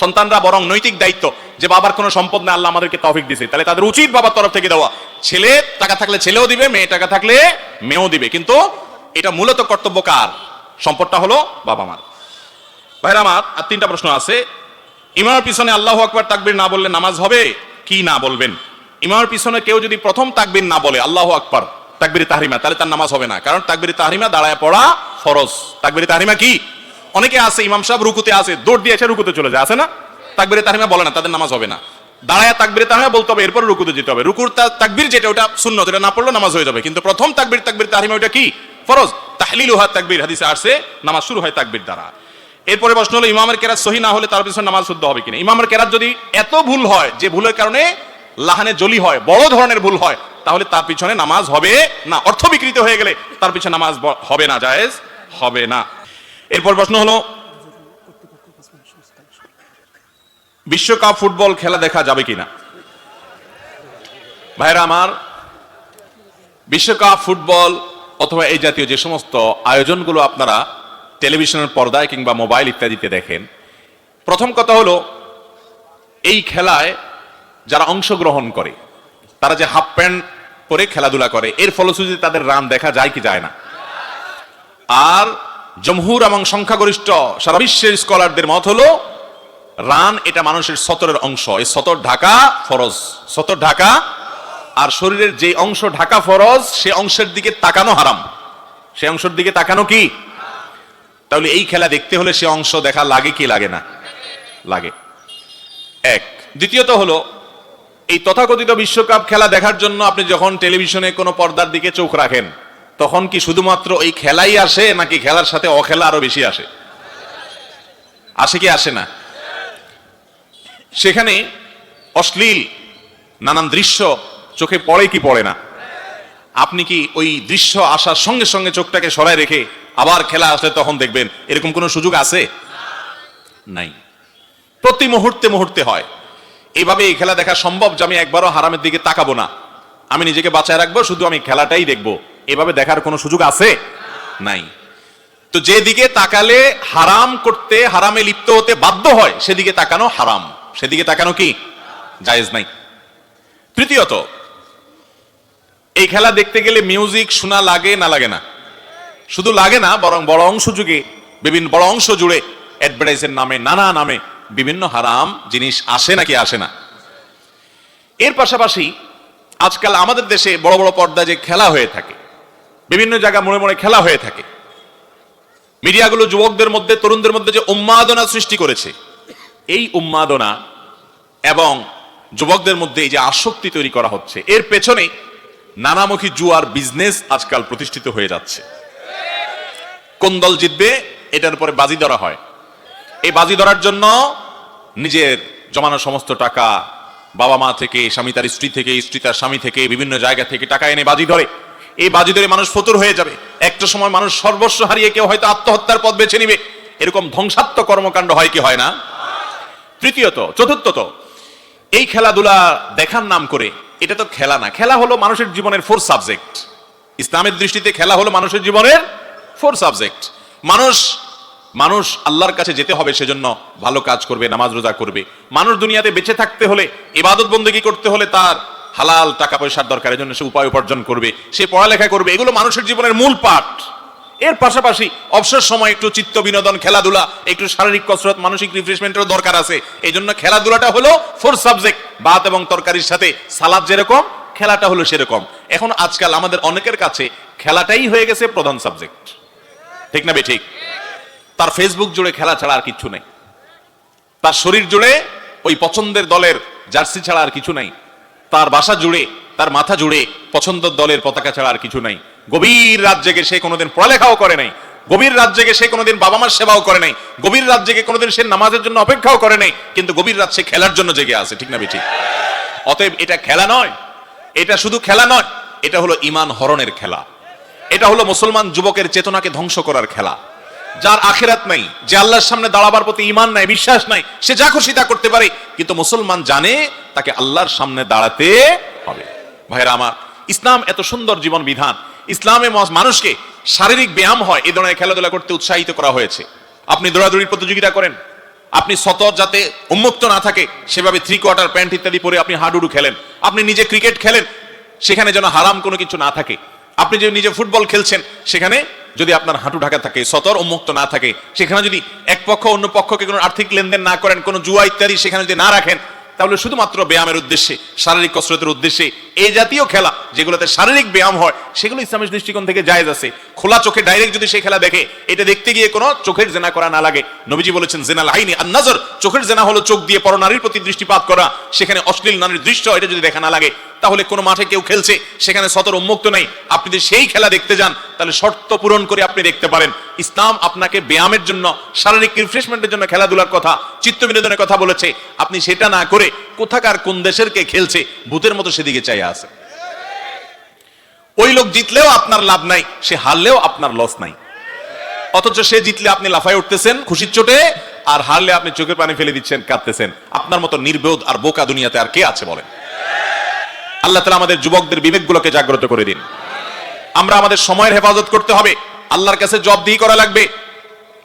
সন্তানরা বরং নৈতিক দায়িত্ব, যে বাবার কোনো সম্পদ না, আল্লাহ আমাদেরকে তৌফিক দিয়েছে, তাহলে তাদের উচিত বাবার তরফ থেকে দেওয়া। ছেলে টাকা থাকলে ছেলেও দিবে, মেয়ে টাকা থাকলে মেয়েও দিবে, কিন্তু এটা মূলত কর্তব্য কার? সম্পদটা হলো বাবা মার। ভাইরা আমার, আর 3টা প্রশ্ন আছে। ইমামের পিছনে আল্লাহু আকবার তাকবীর না বললে নামাজ হবে কি না বলবেন? ইমামের পিছনে কেউ যদি প্রথম তাকবীর না বলে আল্লাহু আকবার তাকবীরে তাহরিমা, তাহলে তার নামাজ হবে না, কারণ তাকবীরে তাহরিমা দাঁড়ায় পড়া ফরজ। তাকবীরে তাহরিমা কি? অনেকে আছে ইমাম সাহেব রুকুতে আছে, দৌড় দিয়ে এসে রুকুতে চলে যায়, আছে না? তাকবীরে তাহরিমা বলে না, তাদের নামাজ হবে না। দাঁড়ায় তাকবীরে তাহরিমা বলতে হবে, এরপর রুকুতে যেতে হবে। রুকুর তাকবীর যেটা, ওটা সুন্নত, এটা না পড়লে নামাজ হয়ে যাবে, কিন্তু প্রথম তাকবীর তাহরিমা ওটা কি? ফরজ। তাহলিলুহা তাকবীর, হাদিসে আসছে নামাজ শুরু হয় তাকবীর দ্বারা। এরপরে প্রশ্ন হলো, ইমামের কেরাত সহি না হলে তার পিছনে নামাজ শুদ্ধ হবে কিনা? ইমামের কেরাত যদি এত ভুল হয় যে ভুলের কারণে লাহানে জলি হয়, বড় ধরনের ভুল হয়, তাহলে তার পিছনে নামাজ হবে না। অর্থ বিকৃত হয়ে গেলে তার পিছনে নামাজ হবে না, জায়েজ হবে না। এরপর প্রশ্ন হলো, বিশ্বকাপ ফুটবল খেলা দেখা যাবে কিনা? ভাইরা আমার, বিশ্বকাপ ফুটবল অথবা এই জাতীয় যে সমস্ত আয়োজনগুলো আপনারা টেলিভিশনের পর্দায় কিংবা মোবাইল ইত্যাদিতে দেখেন, প্রথম কথা হলো, এই খেলায় যারা অংশগ্রহণ করে তারা যে হাফ প্যান্ট পরে খেলাধুলা করে, এর ফলশ্রুতিতে তাদের রান দেখা যায় কি যায় না? আর জমহুর এবং সংখ্যাগরিষ্ঠ সারা বিশ্বের স্কলারদের মত হলো, রান এটা মানুষের সতরের অংশ, এই সতর ঢাকা ফরজ, সতর ঢাকা। আর শরীরের যে অংশ ঢাকা ফরজ, সে অংশের দিকে তাকানো হারাম, সে অংশের দিকে তাকানো কি? তাহলে এই খেলা দেখতে হলে সে অংশ দেখা লাগে কি লাগে না? লাগে। এক। দ্বিতীয়ত হলো, এই তথাকথিত বিশ্বকাপ খেলা দেখার জন্য আপনি যখন টেলিভিশনে কোনো পর্দার দিকে চোখ রাখেন, তখন কি শুধুমাত্র এই খেলাই আসে নাকি খেলার সাথে অখেলা আরো বেশি আসে? আসে কি আসে না? সেখানে অশ্লীল নানান দৃশ্য চোখে পড়ে কি পড়ে না? আপনি কি ওই দৃশ্য আসার সঙ্গে সঙ্গে চোখটাকে সরায় রেখে আবার খেলা আসলে তখন দেখবেন, এরকম কোনো সুযোগ আছে? নাই। প্রতি মুহূর্তে মুহূর্তে হয়। এইভাবে এই খেলা দেখা সম্ভব যে আমি একবারও হারামের দিকে তাকাবো না, আমি নিজেকে বাঁচায় রাখবো, শুধু আমি খেলাটাই দেখবো, এভাবে দেখার কোনো সুযোগ আছে? নাই। তো যেদিকে তাকালে হারাম করতে, হারামে লিপ্ত হতে বাধ্য হয়, সেদিকে তাকানো হারাম, সেদিকে তাকানো কি জায়েজ নাই। তৃতীয়ত, এই খেলা দেখতে গেলে মিউজিক শোনা লাগে না লাগে না? শুধু লাগে না, বরং বড় অংশ যুগে, বিভিন্ন বড় অংশ জুড়ে অ্যাডভার্টাইজের নামে, নানা নামে বিভিন্ন হারাম জিনিস আসে নাকি আসে না? এর পাশাপাশি আজকাল আমাদের দেশে বড় বড় পর্দায় যে খেলা হয়ে থাকে, বিভিন্ন জায়গায় মোড়ে মোড়ে খেলা হয়ে থাকে, মিডিয়াগুলো যুবকদের মধ্যে, তরুণদের মধ্যে যে উন্মাদনা সৃষ্টি করেছে, এই উন্মাদনা এবং যুবকদের মধ্যে এই যে আসক্তি তৈরি করা হচ্ছে, এর পেছনে নানামুখী জুয়ার বিজনেস আজকাল প্রতিষ্ঠিত হয়ে যাচ্ছে। কোন দল জিতবে এটার উপরে বাজি ধরা হয়। এই বাজি ধরার জন্য নিজের জমানো সমস্ত টাকা, বাবা মা থেকে, স্বামী তার স্ত্রী থেকে, স্ত্রী তার স্বামী থেকে, বিভিন্ন জায়গা থেকে টাকা এনে বাজি ধরে। এই বাজি ধরে মানুষ ফতুর হয়ে যাবে। একটা সময় মানুষ সর্বস্ব হারিয়ে কেউ হয়তো আত্মহত্যার পথ বেছে নিবে। এরকম ধ্বংসাত্মক কর্মকাণ্ড হয় কি হয় না? চতুর্থত, এই খেলাধুলা দেখার নাম করে, এটা তো খেলা না, খেলা হলো মানুষের জীবনের 4 সাবজেক্ট। ইসলামের দৃষ্টিতে খেলা হলো মানুষের জীবনের 4 সাবজেক্ট। মানুষ আল্লাহর কাছে যেতে হবে, সেজন্য ভালো কাজ করবে, নামাজ রোজা করবে। মানুষ দুনিয়াতে বেঁচে থাকতে হলে, ইবাদত বন্দেগী করতে হলে তার হালাল টাকা পয়সার দরকার, এজন্য সে উপায় উপার্জন করবে, সে পড়ালেখা করবে। এগুলো মানুষের জীবনের মূল পাঠ। এর পাশাপাশি অবসর সময় একটু চিত্ত বিনোদন, খেলাধুলা, একটু শারীরিক কসরত, মানসিক রিফ্রেশমেন্টের দরকার আছে। এই জন্য খেলাধুলাটা হলো ফোর সাবজেক্ট। ভাত এবং তরকারির সাথে সালাদ যেরকম, খেলাটা হলো সেরকম। এখন আজকাল আমাদের অনেকের কাছে খেলাটাই হয়ে গেছে প্রধান সাবজেক্ট, ঠিক না বে ঠিক? তার ফেসবুক জুড়ে খেলা ছাড়া আর কিছু নেই, তার শরীর জুড়ে ওই পছন্দের দলের জার্সি ছাড়া আর কিছু নাই, তার বাসা জুড়ে, তার মাথা জুড়ে পছন্দের দলের পতাকা ছাড়া আর কিছু নাই। গভীর রাত জেগে সে কোনোদিন পড়ালেখাও করে নাই, গভীর রাত জেগে সে কোনোদিন বাবা মার সেবাও করে নাই, গভীর রাত জেগে কোনোদিন সে নামাজের জন্য অপেক্ষাও করে নাই, কিন্তু গভীর রাত সে খেলার জন্য জেগে আছে, ঠিক না বে ঠিক? অতএব এটা খেলা নয়, এটা শুধু খেলা নয়, এটা হলো ঈমান হরণের খেলা। এটা হলো মুসলমান যুবকের চেতনাকে ধ্বংস করার খেলা। যার আখিরাত নাই, যে আল্লাহর সামনে দাঁড়াবার প্রতি ঈমান নাই, বিশ্বাস নাই, সে যা খুশি তা করতে পারে, কিন্তু মুসলমান জানে তাকে আল্লাহর সামনে দাঁড়াতে হবে। ভাইরা আমার, ইসলাম এত সুন্দর জীবন বিধান। ইসলামে মানুষকে শারীরিক ব্যায়াম হয়, এই ধরনের খেলাধুলা করতে উৎসাহিত করা হয়েছে। আপনি দৌড়াদৌড়ির প্রতিযোগিতা করেন, আপনি সতর যাতে উন্মুক্ত না থাকে সেভাবে 3/4 প্যান্ট ইত্যাদি পরে আপনি হাডুডু খেলেন। আপনি নিজে ক্রিকেট খেলেন, সেখানে যেন হারাম কোনো কিছু না থাকে। আপনি যে নিজে ফুটবল খেলছেন, সেখানে যদি আপনার হাঁটু ঢাকা থাকে, সতর উন্মুক্ত না থাকে, সেখানে যদি এক পক্ষ অন্য পক্ষকে কোনো আর্থিক লেনদেন না করেন, কোনো জুয়া ইত্যাদি সেখানে যদি না রাখেন, তাহলে শুধুমাত্র ব্যায়ামের উদ্দেশ্যে, শারীরিক কসরতের উদ্দেশ্যে এই জাতীয় খেলা যেগুলোতে শারীরিক ব্যায়াম হয়, সেগুলো ইসলামের দৃষ্টিকোণ থেকে জায়েজ আছে। খোলা চোখে ডাইরেক্ট যদি সেই খেলা দেখে, এটা দেখতে গিয়ে কোনো চোখের জেনা করা না লাগে। নবীজি বলেছেন, জেনাল আইনি আন নজর, চোখের জেনা হলো চোখ দিয়ে পরনারীর প্রতি দৃষ্টিপাত করা, সেখানে অশ্লীল নারীর দৃশ্য এটা যদি দেখা না লাগে। তাহলে কোনো মাঠে কেউ খেলছে, সেখানে সতর উন্মুক্ত নাই, আপনি যদি সেই খেলা দেখতে যান, তাহলে শর্ত পূরণ করে আপনি দেখতে পারেন। ইসলাম আপনাকে ব্যায়ামের জন্য, শারীরিক রিফ্রেশমেন্টের জন্য খেলাধুলার কথা, চিত্ত বিনোদনের কথা বলেছে। আপনি সেটা না করে কোথাকার কোন দেশের কে খেলছে, ভূতের মতো সেদিকে চাইয়া আছে। ওই লোক জিতলেও আপনার লাভ নাই, সে হারলেও আপনার লস নাই। অথচ সে জিতলে আপনি লাফায় উঠতেছেন খুশির চোটে, আর হারলে আপনি চোখের পানি ফেলে দিচ্ছেন, কাঁদতেছেন। আপনার মতো নির্বোধ আর বোকা দুনিয়াতে আর কে আছে বলেন? আল্লাহ তাআলা আমাদের যুবকদের বিবেকগুলোকে জাগ্রত করে দিন। আমরা আমাদের সময়ের হেফাজত করতে হবে, আল্লাহর কাছে জবাবদিহি করা লাগবে।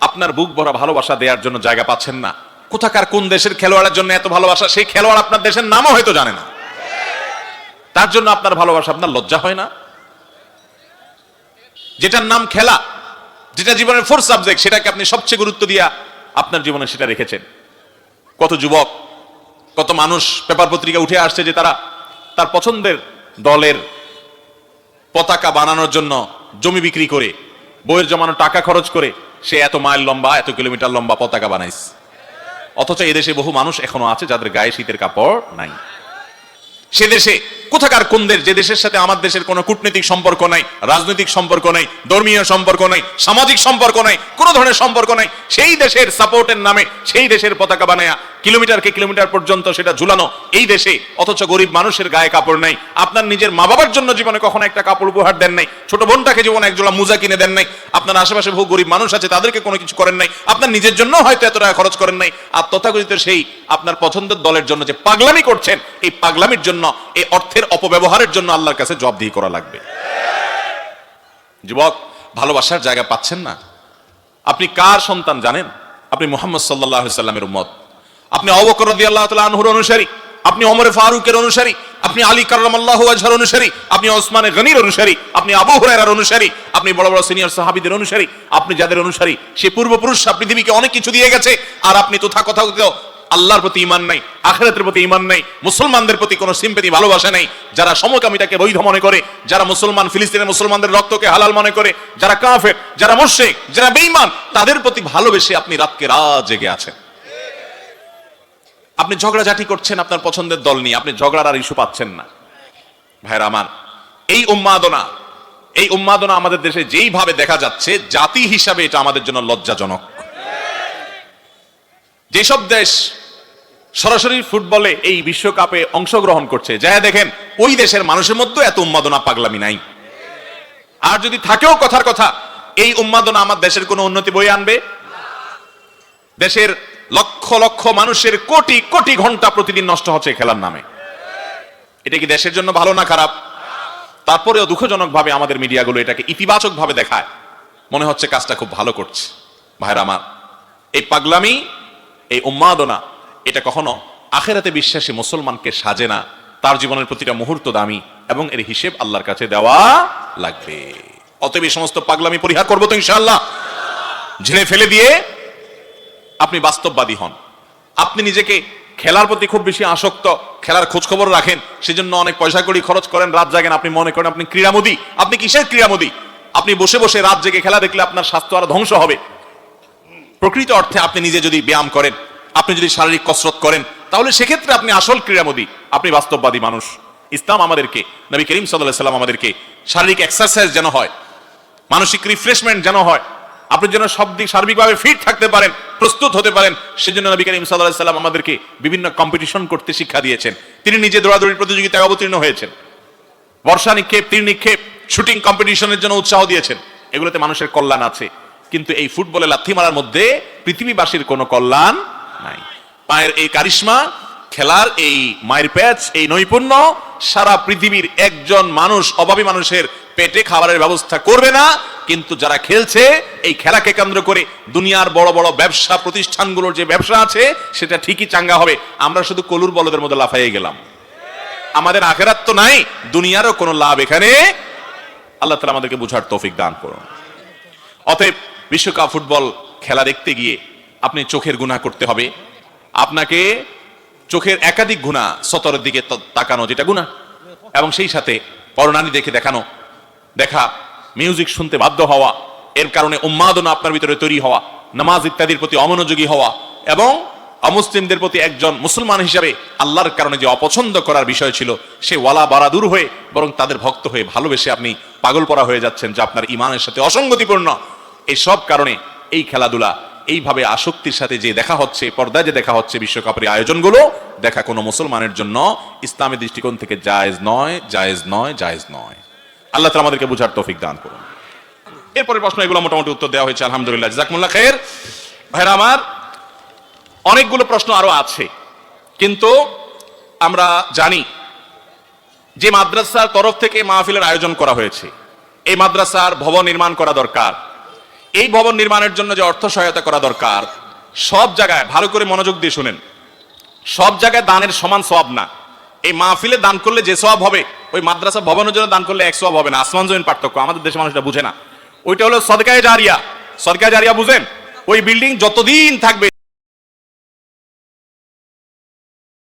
আপনার বুক ভরা ভালোবাসা দেওয়ার জন্য জায়গা পাচ্ছেন না। কোথাকার কোন দেশের খেলোয়াড়ের জন্য এত ভালোবাসা, সেই খেলোয়াড় আপনার দেশের নামও হয়তো জানে না, তার জন্য আপনার ভালোবাসা, আপনার লজ্জা হয় না? যেটার নাম খেলা, যেটা জীবনের ফোর সাবজেক্ট, সেটাকে আপনি সবচেয়ে গুরুত্ব দিয়া আপনার জীবনে সেটা রেখেছেন। কত যুবক, কত মানুষ পেপার পত্রিকা উঠে আসছে যে তারা তার পছন্দের দলের পতাকা বানানোর জন্য জমি বিক্রি করে, বইয়ের জমানো টাকা খরচ করে সে এত মাইল লম্বা, এত কিলোমিটার লম্বা পতাকা বানাইছে। অথচ এদেশে বহু মানুষ এখনো আছে যাদের গায়ে শীতের কাপড় নাই। সে দেশে কোথাকার কোন দেশ, যে দেশের সাথে আমার দেশের কোনো কূটনৈতিক সম্পর্ক নাই, রাজনৈতিক সম্পর্ক নাই, ধর্মীয় সম্পর্ক নাই, সামাজিক সম্পর্ক নাই, কোনো ধরনের সম্পর্ক নাই, সেই দেশের সাপোর্টের নামে সেই দেশের পতাকা বানায়া কিলোমিটারকে কিলোমিটার পর্যন্ত সেটা ঝুলানো এই দেশে। অথচ গরিব মানুষের গায়ে কাপড় নাই। আপনার নিজের মা বাবার জন্য জীবনে কখনো একটা কাপড় উপহার দেন নাই, ছোট বোনটাকে জীবনে একজোড়া মোজা কিনে দেন নাই, আপনার আশেপাশে বহু গরিব মানুষ আছে তাদেরকে কোনো কিছু করেন নাই, আপনার নিজের জন্য হয়তো এত টাকা খরচ করেন নাই। আর তথাকথিত সেই আপনার পছন্দের দলের জন্য যে পাগলামি করছেন, এই পাগলামির জন্য, এই অর্থের অপব্যবহারের জন্য আল্লাহর কাছে জবাবদিহি করা লাগবে। যুবক, ভালোবাসার জায়গা পাচ্ছেন না। আপনি কার সন্তান জানেন? আপনি মুহাম্মদ সাল্লাল্লাহু আলাইহি সাল্লামের উম্মত। আপনি আবু বকর রাদিয়াল্লাহু তাআলা আনহুর অনুসারী, আপনি ওমর ফারুকের অনুসারী, আপনি আলী কাররামাল্লাহু ওয়াজহার অনুসারী, আপনি ওসমান গনির অনুসারী, আপনি আবু হুরায়রার অনুসারী, আপনি বড় বড় সিনিয়র সাহাবীদের অনুসারী। আপনি যাদের অনুসারী, সে পূর্বপুরুষরা পৃথিবীকে অনেক কিছু দিয়ে গেছে, আর আপনি তথাকথিত আল্লাহর প্রতি ঈমান নাই, আখিরাতের প্রতি ঈমান নাই, মুসলমানদের প্রতি কোনো সিম্পেথি, ভালোবাসা নেই। যারা সমকামিতাকে বৈধ মনে করে, যারা মুসলমান, ফিলিস্তিনের মুসলমানদের রক্তকে হালাল মনে করে, যারা কাফের, যারা মুশরিক, যারা বেঈমান, তাদের প্রতি ভালোবেসে আপনি রাতকে রাত জেগে আছেন। আপনি ঝগড়াঝাটি করছেন আপনার পছন্দের দল নিয়ে, আপনি ঝগড়ার আর ইস্যু পাচ্ছেন না। ভাইরা আমার, এই উন্মাদনা আমাদের দেশে যেইভাবে দেখা যাচ্ছে, জাতি হিসাবে এটা আমাদের জন্য লজ্জাজনক। যেসব দেশ সরাসরি ফুটবলে এই বিশ্বকাপে অংশগ্রহণ করছে, যারা দেখেন ওই দেশের মানুষের মধ্যে এত উন্মাদনা, পাগলামি নাই। আর যদি থাকেও, কথার কথা, এই উন্মাদনা আমার দেশের কোনো উন্নতি বয়ে আনবে? দেশের লক্ষ লক্ষ মানুষের কোটি কোটি ঘন্টা প্রতিদিন নষ্ট হচ্ছে খেলার নামে। এটা কি দেশের জন্য ভালো না খারাপ? তারপরেও দুঃখজনক ভাবে আমাদের মিডিয়াগুলো এটাকে ইতিবাচক ভাবে দেখায়, মনে হচ্ছে কাজটা খুব ভালো করছে। ভাইরা আমার, এই পাগলামি, এই উন্মাদনা, এটা কখনো আখিরাতে বিশ্বাসী মুসলমানকে সাজে না। তার জীবনের প্রতিটা মুহূর্ত দামি এবং এর হিসেব আল্লাহর কাছে দেওয়া লাগবে। অতএব এই সমস্ত পাগলামি পরিহার করবো তো ইনশাআল্লাহ। ঝেড়ে ফেলে দিয়ে আপনি বাস্তববাদী হন। আপনি নিজেকে খেলার প্রতি খুব বেশি আসক্ত, খেলার খোঁজ খবর রাখেন, সেজন্য অনেক পয়সা কড়ি খরচ করেন, রাত জাগেন, আপনি মনে করেন আপনি ক্রীড়ামোদী। আপনি কিসের ক্রীড়ামোদী? আপনি বসে বসে রাত জেগে খেলা দেখলে আপনার স্বাস্থ্য আরো ধ্বংস হবে। প্রকৃত অর্থে আপনি নিজে যদি ব্যায়াম করেন, আপনি যদি শারীরিক কসরত করেন, তাহলে সেক্ষেত্রে আপনি আসল ক্রীড়ামোদী, আপনি বাস্তববাদী মানুষ। ইসলাম আমাদেরকে, নবী করিম সাল্লাল্লাহু আলাইহি সাল্লাম আমাদেরকে শারীরিক এক্সারসাইজ যেন হয়, মানসিক রিফ্রেশমেন্ট যেন হয়, আপনি যেন সব দিক সার্বিকভাবে ফিট থাকতে পারেন, প্রস্তুত হতে পারেন, সেজন্য নবী করিম সাল্লাল্লাহু আলাইহি সাল্লাম আমাদেরকে বিভিন্ন কম্পিটিশন করতে শিক্ষা দিয়েছেন। তিনি নিজে দৌড়াদৌড়ির প্রতিযোগিতায় অবতীর্ণ হয়েছেন, বর্ষা নিক্ষেপ, তীর নিক্ষেপ, শুটিং কম্পিটিশনের জন্য উৎসাহ দিয়েছেন। এগুলোতে মানুষের কল্যাণ আছে, কিন্তু এই ফুটবলে লাথি মারার মধ্যে পৃথিবীবাসীর কোনো কল্যাণ নাই। পায়ের এই কারিশমা, খেলার এই মায়ের প্যাচ, এই নৈপুণ্য সারা পৃথিবীর একজন মানুষ, অভাবী মানুষের পেটে খাবারের ব্যবস্থা করবে না। কিন্তু যারা খেলছে এই খেলাকে কেন্দ্র করে দুনিয়ার বড় বড় ব্যবসা প্রতিষ্ঠানগুলোর যে ব্যবসা আছে সেটা ঠিকই চাঙ্গা হবে। আমরা শুধু কলুর বলদের মধ্যে লাফাইয়ে গেলাম, আমাদের আখেরাত তো নাই, দুনিয়ারও কোনো লাভ এখানে। আল্লাহ তাআলা আমাদেরকে বুঝার তৌফিক দান করুন। অতএব বিশ্বকাপ ফুটবল খেলা দেখতে গিয়ে আপনি চোখের গুনাহ করতে হবে। আপনাকে চোখের একাধিক গুনাহ, সতরের দিকে তাকানো যেটা গুনাহ, এবং সেই সাথে পরনারী দেখে দেখা, মিউজিক শুনতে বাধ্য হওয়া, এর কারণে উন্মাদনা আপনার ভিতরে তৈরি হওয়া, নামাজ ইত্যাদির প্রতি অমনোযোগী হওয়া, এবং অমুসলিমদের প্রতি একজন মুসলমান হিসাবে আল্লাহর কারণে যে অপছন্দ করার বিষয় ছিল সে ওয়ালা বারা দূর হয়ে বরং তাদের ভক্ত হয়ে ভালোবেসে আপনি পাগল পরা হয়ে যাচ্ছেন, যা আপনার ইমানের সাথে অসঙ্গতিপূর্ণ। এই সব কারণে এই খেলাধুলা এইভাবে আসক্তির সাথে যে দেখা হচ্ছে, পর্দায় যে দেখা হচ্ছে, বিশ্বকাপের আয়োজনগুলো দেখা কোনো মুসলমানের জন্য ইসলামের দৃষ্টিকোণ থেকে জায়েজ নয়, জায়েজ নয়, জায়েজ নয়। আল্লাহ তাআলা আমাদেরকে বুঝার তৌফিক দান করুন। এরপরে প্রশ্ন এগুলো মোটামুটি উত্তর দেওয়া হয়েছে, আলহামদুলিল্লাহ, জাযাকুমুল্লাহ খায়ের। ভাইরা আমার, অনেকগুলো প্রশ্ন আরো আছে, কিন্তু আমরা জানি যে মাদ্রাসার তরফ থেকে মাহফিলের আয়োজন করা হয়েছে, এই মাদ্রাসার ভবন নির্মাণ করা দরকার। এই ভবন নির্মাণের জন্য যে অর্থ সহায়তা করা দরকার, সব জায়গায় ভালো করে মনোযোগ দিয়ে শুনেন, সব জায়গায় দানের সমান সওয়াব না। এই মাহফিলে দান করলে যে সওয়াব হবে, ওই মাদ্রাসা ভবনের জন্য দান করলে এক সওয়াব হবে না। আসমান জমিন পার্থক্য, আমাদের দেশের মানুষরা বুঝে না। ওইটা হলো সদকায়ে জারিয়া। সদকায়ে জারিয়া বুঝেন? ওই বিল্ডিং যতদিন থাকবে